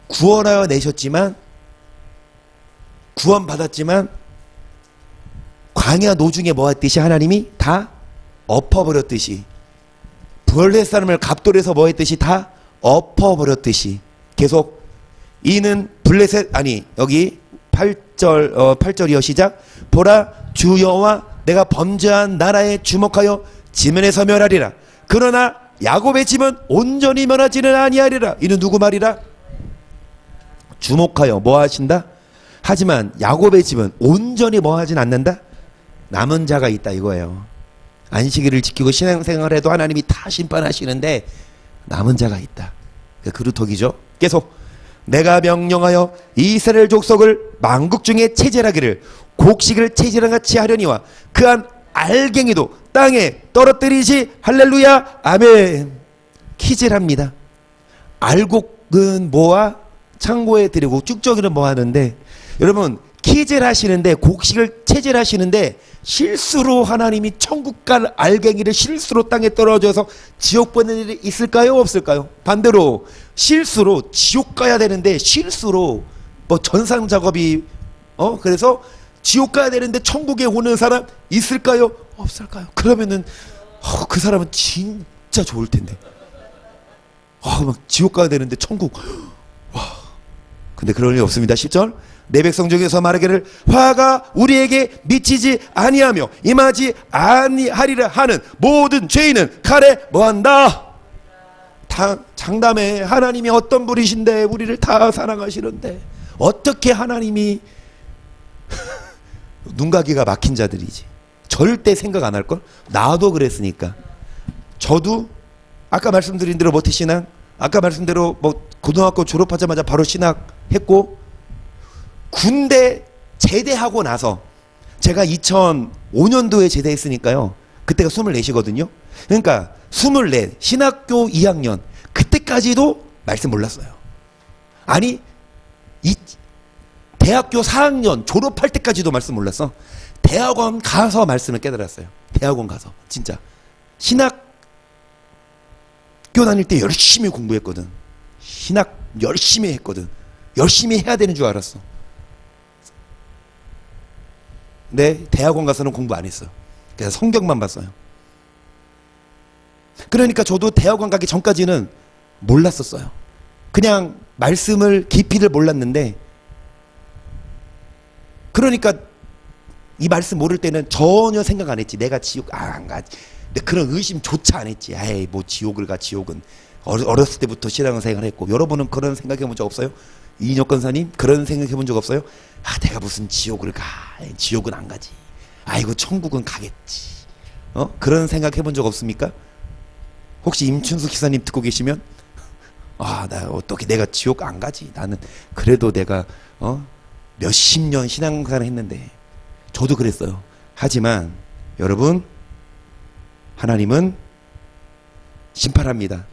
구원하여 내셨지만 구원받았지만 광야 노중에 뭐 했듯이 하나님이 다 엎어버렸듯이 블레셋 사람을 갑돌에서 뭐 했듯이 다 엎어버렸듯이 계속 이는 블레셋 여기 8절이요 시작. 보라 주 여호와 내가 범죄한 나라에 주목하여 지면에서 멸하리라. 그러나 야곱의 집은 온전히 멸하지는 아니하리라. 이는 누구 말이라? 주목하여 뭐 하신다? 하지만 야곱의 집은 온전히 뭐 하진 않는다? 남은 자가 있다 이거예요. 안식일을 지키고 신앙생활을 해도 하나님이 다 심판하시는데 남은 자가 있다. 그루터기죠. 계속 내가 명령하여 이스라엘 족속을 만국 중에 체질하기를 곡식을 체질한 같이 하려니와 그한 알갱이도 땅에 떨어뜨리지. 할렐루야. 아멘. 키질합니다. 알곡은 뭐와 창고에 들이고 쭉저기는 뭐 하는데, 여러분 키질하시는데, 곡식을 체질하시는데 실수로 하나님이 천국 갈 알갱이를 실수로 땅에 떨어져서 지옥 보내는 일이 있을까요? 없을까요? 반대로 실수로 지옥 가야 되는데 실수로 뭐 전상 작업이 그래서 지옥 가야 되는데 천국에 오는 사람 있을까요? 없을까요? 그러면은 그 사람은 진짜 좋을 텐데. 막 지옥 가야 되는데 천국. 근데 그럴 일 없습니다. 10절. 내 백성 중에서 말하기를 화가 우리에게 미치지 아니하며 임하지 아니하리라 하는 모든 죄인은 칼에 뭐한다? 장담해. 하나님이 어떤 분이신데 우리를 다 사랑하시는데 어떻게 하나님이 눈가기가 막힌 자들이지. 절대 생각 안 할걸? 나도 그랬으니까. 저도 아까 말씀드린 대로 모태신앙, 아까 말씀대로 뭐 고등학교 졸업하자마자 바로 신학했고, 군대 제대하고 나서 제가 2005년도에 제대했으니까요. 그때가 24이거든요. 그러니까 24, 신학교 2학년 그때까지도 말씀 몰랐어요. 아니 대학교 4학년 졸업할 때까지도 말씀 몰랐어. 대학원 가서 말씀을 깨달았어요. 대학원 가서 진짜 신학교 다닐 때 열심히 공부했거든. 신학 열심히 했거든. 열심히 해야 되는 줄 알았어. 근데 대학원 가서는 공부 안 했어요. 그래서 성경만 봤어요. 그러니까 저도 대학원 가기 전까지는 몰랐었어요. 그냥 말씀을 깊이를 몰랐는데, 그러니까 이 말씀 모를 때는 전혀 생각 안 했지. 내가 지옥 안 가지. 근데 그런 의심조차 안 했지. 에이 뭐 지옥을 가. 지옥은 어렸을 때부터 신앙생활을 했고. 여러분은 그런 생각해 본 적 없어요? 이인혁 권사님 그런 생각해 본 적 없어요? 내가 무슨 지옥을 가. 지옥은 안 가지. 아이고 천국은 가겠지. 그런 생각해 본 적 없습니까? 혹시 임춘수 기사님 듣고 계시면 나 어떻게 내가 지옥 안 가지. 나는 그래도 내가 몇십 년 신앙생활을 했는데. 저도 그랬어요. 하지만 여러분, 하나님은 심판합니다.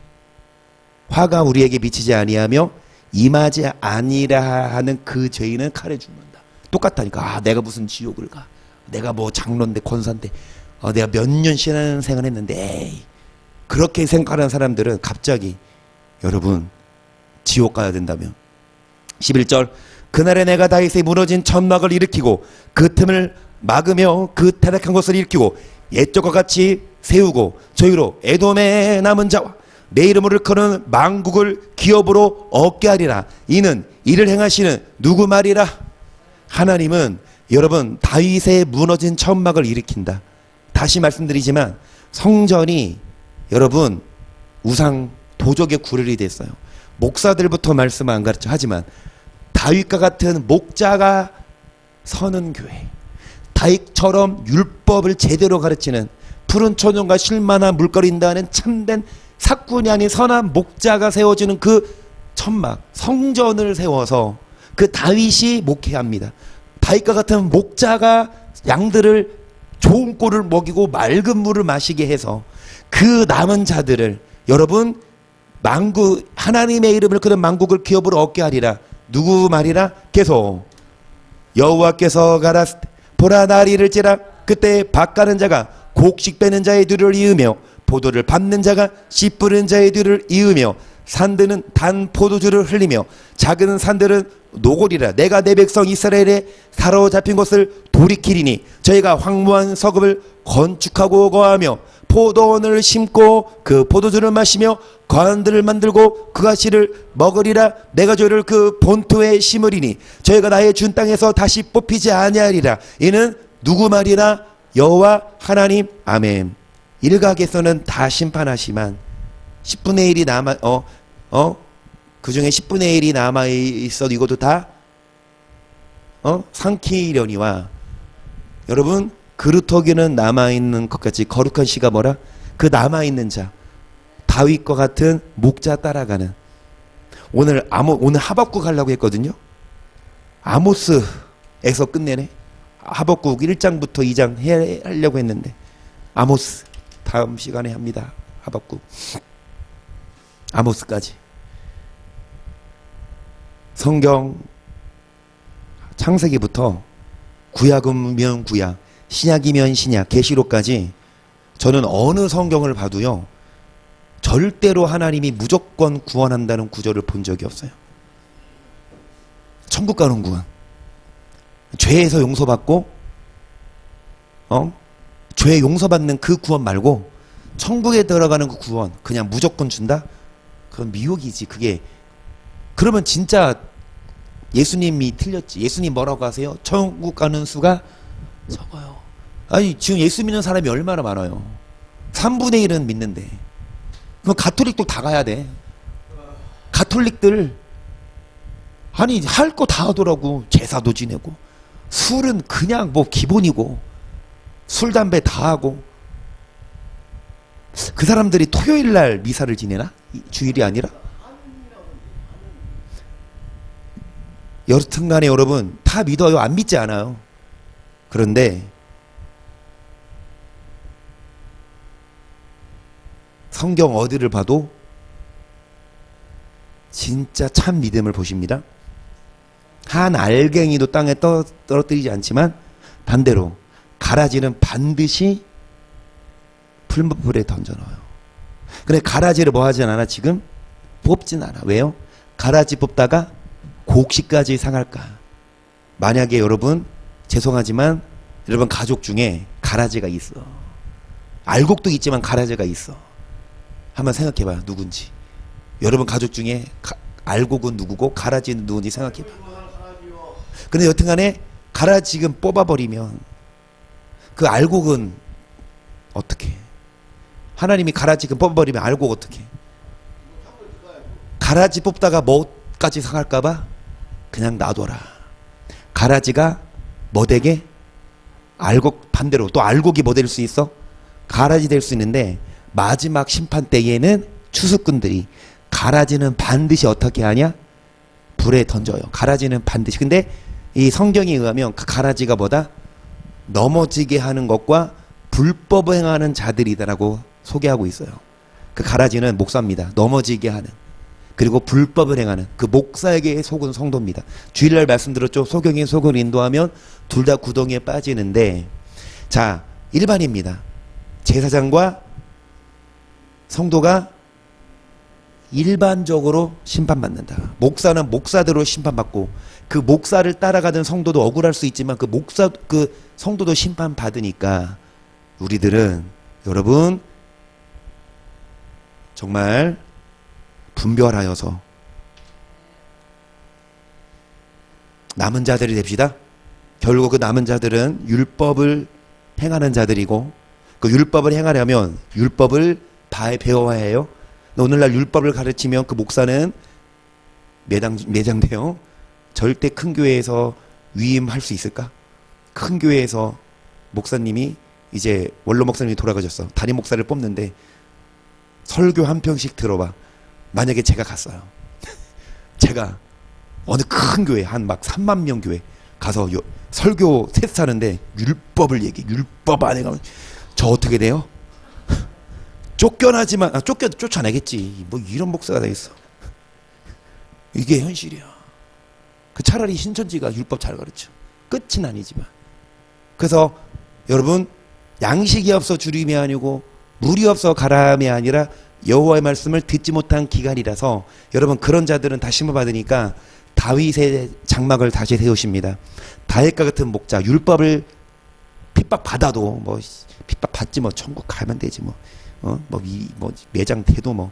화가 우리에게 미치지 아니하며 임하지 아니라 하는 그 죄인은 칼에 죽는다. 똑같다니까. 내가 무슨 지옥을 가. 내가 뭐 장로인데 권사인데 내가 몇 년 신앙생활 했는데 에이. 그렇게 생각하는 사람들은 갑자기 여러분 지옥 가야 된다면. 11절. 그날에 내가 다윗의 무너진 천막을 일으키고 그 틈을 막으며 그 타락한 것을 일으키고 옛적과 같이 세우고 저희로 에돔의 남은 자와 내 이름을 일컫는 만국을 기업으로 얻게 하리라. 이는 이를 행하시는 누구 말이라? 하나님은 여러분 다윗의 무너진 천막을 일으킨다. 다시 말씀드리지만 성전이 여러분 우상 도적의 구렬이 됐어요. 목사들부터 말씀 안 가르쳐. 하지만 다윗과 같은 목자가 서는 교회, 다윗처럼 율법을 제대로 가르치는 푸른 초정과 쉴만한 물거리 인다는 참된 사꾼이 아닌 선한 목자가 세워지는 그 천막, 성전을 세워서 그 다윗이 목회합니다. 다윗과 같은 목자가 양들을 좋은 꼴을 먹이고 맑은 물을 마시게 해서 그 남은 자들을 여러분 만국 하나님의 이름을 그런 만국을 기업으로 얻게 하리라. 누구 말이라? 계속 여호와께서 가라스 보라 날이 이를지라 그때 밭 가는 자가 곡식 빼는 자의 뒤를 이으며 포도를 밟는 자가 씨 뿌리는 자의 뒤를 이으며 산들은 단 포도주를 흘리며 작은 산들은 노골이라. 내가 내 백성 이스라엘에 사로잡힌 것을 돌이키리니 저희가 황무한 서급을 건축하고 거하며 포도원을 심고 그 포도주를 마시며 관들을 만들고 그 가시를 먹으리라. 내가 저희를 그 본토에 심으리니 저희가 나의 준 땅에서 다시 뽑히지 아니하리라. 이는 누구 말이라? 여호와 하나님. 아멘. 일각에서는 다 심판하시만 10분의 1이 남아 그 중에 10분의 1이 남아 있어도 이것도 다 삼키려니와. 여러분 그루터기는 남아있는 것 같이 거룩한 씨가 뭐라? 그 남아있는 자, 다윗과 같은 목자 따라가는. 오늘 하박국 하려고 했거든요. 아모스에서 끝내네. 하박국 1장부터 2장 하려고 했는데 아모스 다음 시간에 합니다. 하박국 아모스까지. 성경 창세기부터 구약이면 구약, 신약이면 신약, 계시록까지 저는 어느 성경을 봐도요 절대로 하나님이 무조건 구원한다는 구절을 본 적이 없어요. 천국 가는 구원, 죄에서 용서받고 죄 용서받는 그 구원 말고 천국에 들어가는 그 구원 그냥 무조건 준다? 그건 미혹이지. 그게 그러면 진짜 예수님이 틀렸지. 예수님 뭐라고 하세요? 천국 가는 수가 적어요. 아니 지금 예수 믿는 사람이 얼마나 많아요. 3분의 1은 믿는데 그럼 가톨릭도 다 가야 돼. 가톨릭들 아니 할 거 다 하더라고. 제사도 지내고 술은 그냥 뭐 기본이고 술 담배 다 하고. 그 사람들이 토요일날 미사를 지내나? 주일이 아니라? 여튼간에 여러분 다 믿어요. 안 믿지 않아요. 그런데 성경 어디를 봐도 진짜 참 믿음을 보십니다. 한 알갱이도 땅에 떨어뜨리지 않지만 반대로 가라지는 반드시 풀무불에 던져넣어요. 근데 가라지를 뭐 하진 않아. 지금 뽑진 않아. 왜요? 가라지 뽑다가 곡식까지 상할까. 만약에 여러분 죄송하지만 여러분 가족 중에 가라지가 있어. 알곡도 있지만 가라지가 있어. 한번 생각해봐요. 누군지. 여러분 가족 중에 알곡은 누구고 가라지는 누군지 생각해봐. 근데 여튼간에 가라지 지금 뽑아버리면 그 알곡은 어떻게? 하나님이 가라지 뽑아버리면 알곡 어떻게? 가라지 뽑다가 뭐까지 상할까봐 그냥 놔둬라. 가라지가 뭐 되게? 알곡 반대로 또 알곡이 뭐 될 수 있어? 가라지 될 수 있는데 마지막 심판 때에는 추수꾼들이 가라지는 반드시 어떻게 하냐? 불에 던져요. 가라지는 반드시. 근데 이 성경에 의하면 그 가라지가 뭐다? 넘어지게 하는 것과 불법 행하는 자들이다라고 소개하고 있어요. 그 가라지는 목사입니다. 넘어지게 하는. 그리고 불법을 행하는 그 목사에게 속은 성도입니다. 주일날 말씀드렸죠. 소경이 속을 인도하면 둘 다 구덩이에 빠지는데 자 일반입니다. 제사장과 성도가 일반적으로 심판받는다. 목사는 목사대로 심판받고 그 목사를 따라가던 성도도 억울할 수 있지만 그 성도도 심판받으니까 우리들은 여러분 정말 분별하여서 남은 자들이 됩시다. 결국 그 남은 자들은 율법을 행하는 자들이고 그 율법을 행하려면 율법을 배워야 해요. 오늘날 율법을 가르치면 그 목사는 매장돼요. 절대 큰 교회에서 위임할 수 있을까? 큰 교회에서 목사님이 이제 원로 목사님이 돌아가셨어. 담임 목사를 뽑는데 설교 한 편씩 들어봐. 만약에 제가 갔어요. 제가 어느 큰 교회 한 막 3만 명 교회 가서 설교 테스트하는데 율법을 율법 안에 가면 저 어떻게 돼요? 쫓겨나지만 쫓아내겠지. 뭐 이런 목사가 되겠어. 이게 현실이야. 그 차라리 신천지가 율법 잘 가르쳐. 끝은 아니지만. 그래서 여러분 양식이 없어 주림이 아니고 물이 없어 가람이 아니라 여호와의 말씀을 듣지 못한 기간이라서 여러분 그런 자들은 다 심어받으니까 다윗의 장막을 다시 세우십니다. 다윗과 같은 목자 율법을 핍박받아도 뭐 핍박받지 뭐 천국 가면 되지 뭐 매장 돼도 뭐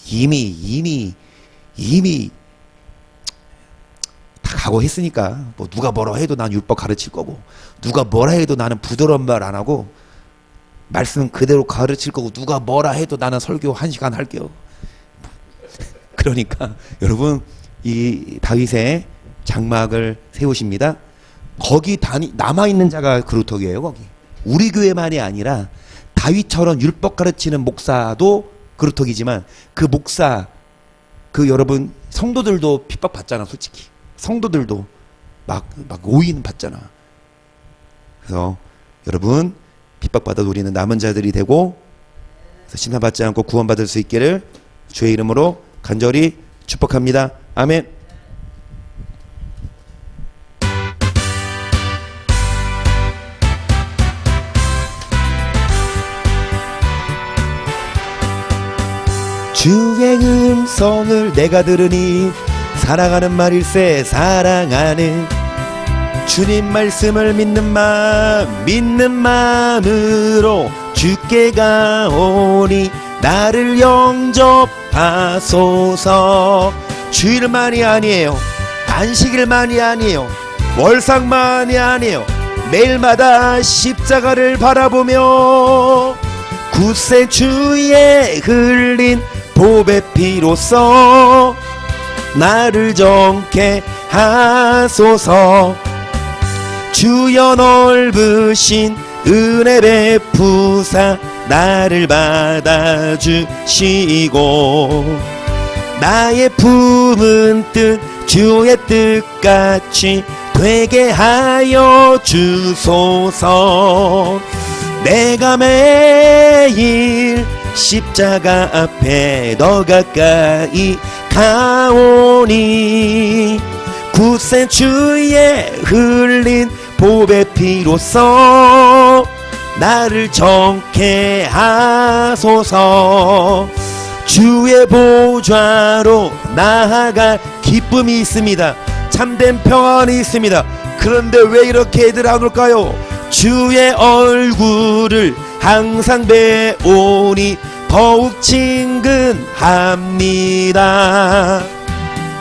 이미 다 각오했으니까 뭐 누가 뭐라 해도 난 율법 가르칠 거고 누가 뭐라 해도 나는 부드러운 말 안 하고 말씀 그대로 가르칠 거고 누가 뭐라 해도 나는 설교 1시간 할게요. 그러니까 여러분 이 다윗의 장막을 세우십니다. 거기 남아있는 자가 그루터기예요. 거기 우리 교회만이 아니라 다윗처럼 율법 가르치는 목사도 그루터기지만 그 목사 여러분 성도들도 핍박받잖아. 솔직히 성도들도 막 오인 받잖아. 그래서 여러분 핍박받아도 우리는 남은 자들이 되고 심판받지 않고 구원받을 수 있기를 주의 이름으로 간절히 축복합니다. 아멘. 주의 음성을 내가 들으니 사랑하는 말일세. 사랑하는 주님 말씀을 믿는 마음으로 주께 가오니 나를 영접하소서. 주일만이 아니에요. 안식일만이 아니에요. 월상만이 아니에요. 매일마다 십자가를 바라보며 굳세 주의 흘린 보배 피로써 나를 정케 하소서. 주여 넓으신 은혜 베푸사 나를 받아주시고 나의 품은 뜻 주의 뜻같이 되게 하여 주소서. 내가 매일 십자가 앞에 더 가까이 가오니 굳세 주의 흘린 보배 피로써 나를 정케 하소서. 주의 보좌로 나아갈 기쁨이 있습니다. 참된 평안이 있습니다. 그런데 왜 이렇게 애들 안 올까요? 주의 얼굴을 항상 배우니 더욱 친근합니다.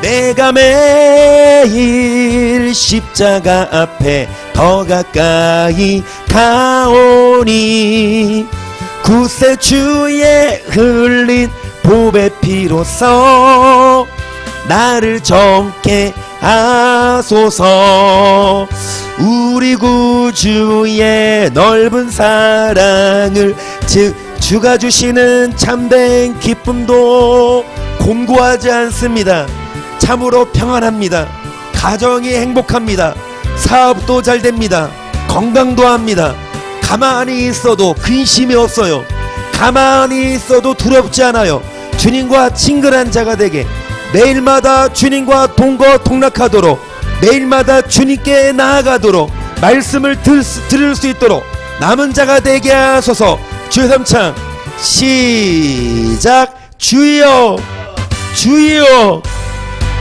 내가 매일 십자가 앞에 더 가까이 가오니 굳세 주의 흘린 보배 피로써 나를 정케 하소서. 우리 구주의 넓은 사랑을 즉 주가 주시는 참된 기쁨도 공고하지 않습니다. 참으로 평안합니다. 가정이 행복합니다. 사업도 잘 됩니다. 건강도 합니다. 가만히 있어도 근심이 없어요. 가만히 있어도 두렵지 않아요. 주님과 친근한 자가 되게 매일마다 주님과 동거동락하도록 매일마다 주님께 나아가도록 말씀을 들을 수 있도록 남은 자가 되게 하소서. 주의 삼창 시작. 주여 주여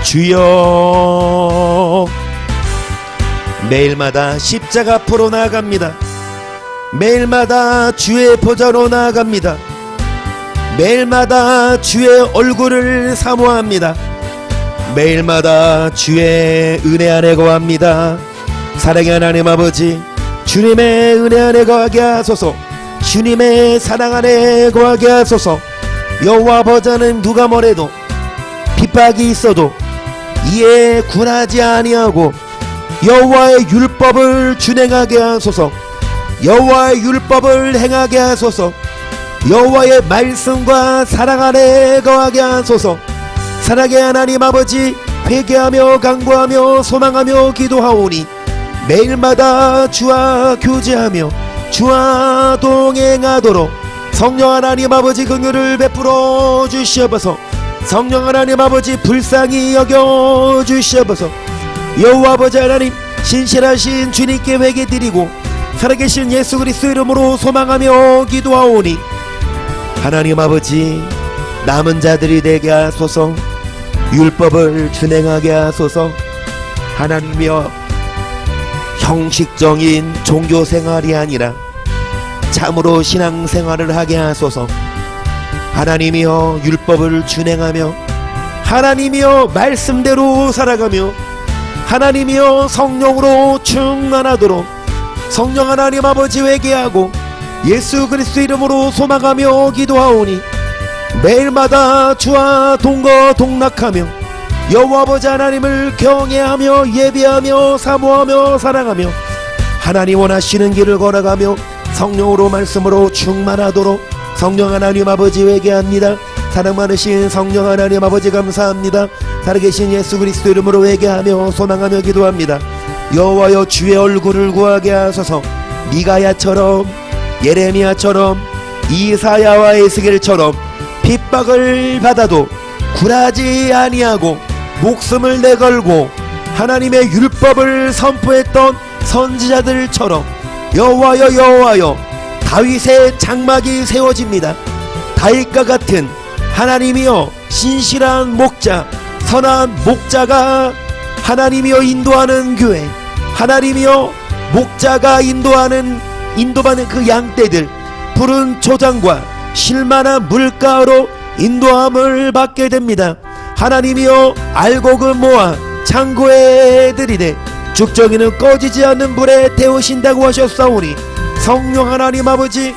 주여. 매일마다 십자가 앞으로 나아갑니다. 매일마다 주의 보좌로 나아갑니다. 매일마다 주의 얼굴을 사모합니다. 매일마다 주의 은혜 안에 거합니다. 사랑의 하나님 아버지, 주님의 은혜 안에 거하게 하소서. 주님의 사랑 안에 거하게 하소서. 여호와 아버지는 누가 뭐래도 핍박이 있어도 이에 굴하지 아니하고 여호와의 율법을 준행하게 하소서. 여호와의 율법을 행하게 하소서. 여호와의 말씀과 사랑 안에 거하게 하소서. 사랑의 하나님 아버지, 회개하며 간구하며 소망하며 기도하오니 매일마다 주와 교제하며 주와 동행하도록 성령 하나님 아버지 긍휼을 베풀어 주시옵소서. 성령 하나님 아버지 불쌍히 여겨 주시옵소서. 여호와 아버지 하나님, 신실하신 주님께 회개드리고 살아계신 예수 그리스도 이름으로 소망하며 기도하오니 하나님 아버지, 남은 자들이 되게 하소서. 율법을 준행하게 하소서. 하나님이여, 형식적인 종교생활이 아니라 참으로 신앙생활을 하게 하소서. 하나님이여, 율법을 준행하며 하나님이여 말씀대로 살아가며 하나님이여 성령으로 충만하도록 성령 하나님 아버지 회개하고 예수 그리스도 이름으로 소망하며 기도하오니 매일마다 주와 동거동락하며 여호와 아버지 하나님을 경외하며 예배하며 사모하며 사랑하며 하나님 원하시는 길을 걸어가며 성령으로 말씀으로 충만하도록 성령 하나님 아버지 회개합니다. 사랑 많으신 성령 하나님 아버지 감사합니다. 살아계신 예수 그리스도 이름으로 회개하며 소망하며 기도합니다. 여호와여 주의 얼굴을 구하게 하소서. 미가야처럼 예레미야처럼 이사야와 에스겔처럼 핍박을 받아도 굴하지 아니하고 목숨을 내걸고 하나님의 율법을 선포했던 선지자들처럼 여호와여 여호와여 다윗의 장막이 세워집니다. 다윗과 같은 하나님이여 신실한 목자 선한 목자가 하나님이여 인도하는 교회 하나님이여 목자가 인도받는 그 양떼들 푸른 초장과 실만한 물가로 인도함을 받게 됩니다. 하나님이여 알곡은 모아 창고에 들이되 죽정이는 꺼지지 않는 불에 태우신다고 하셨사오니 성령 하나님 아버지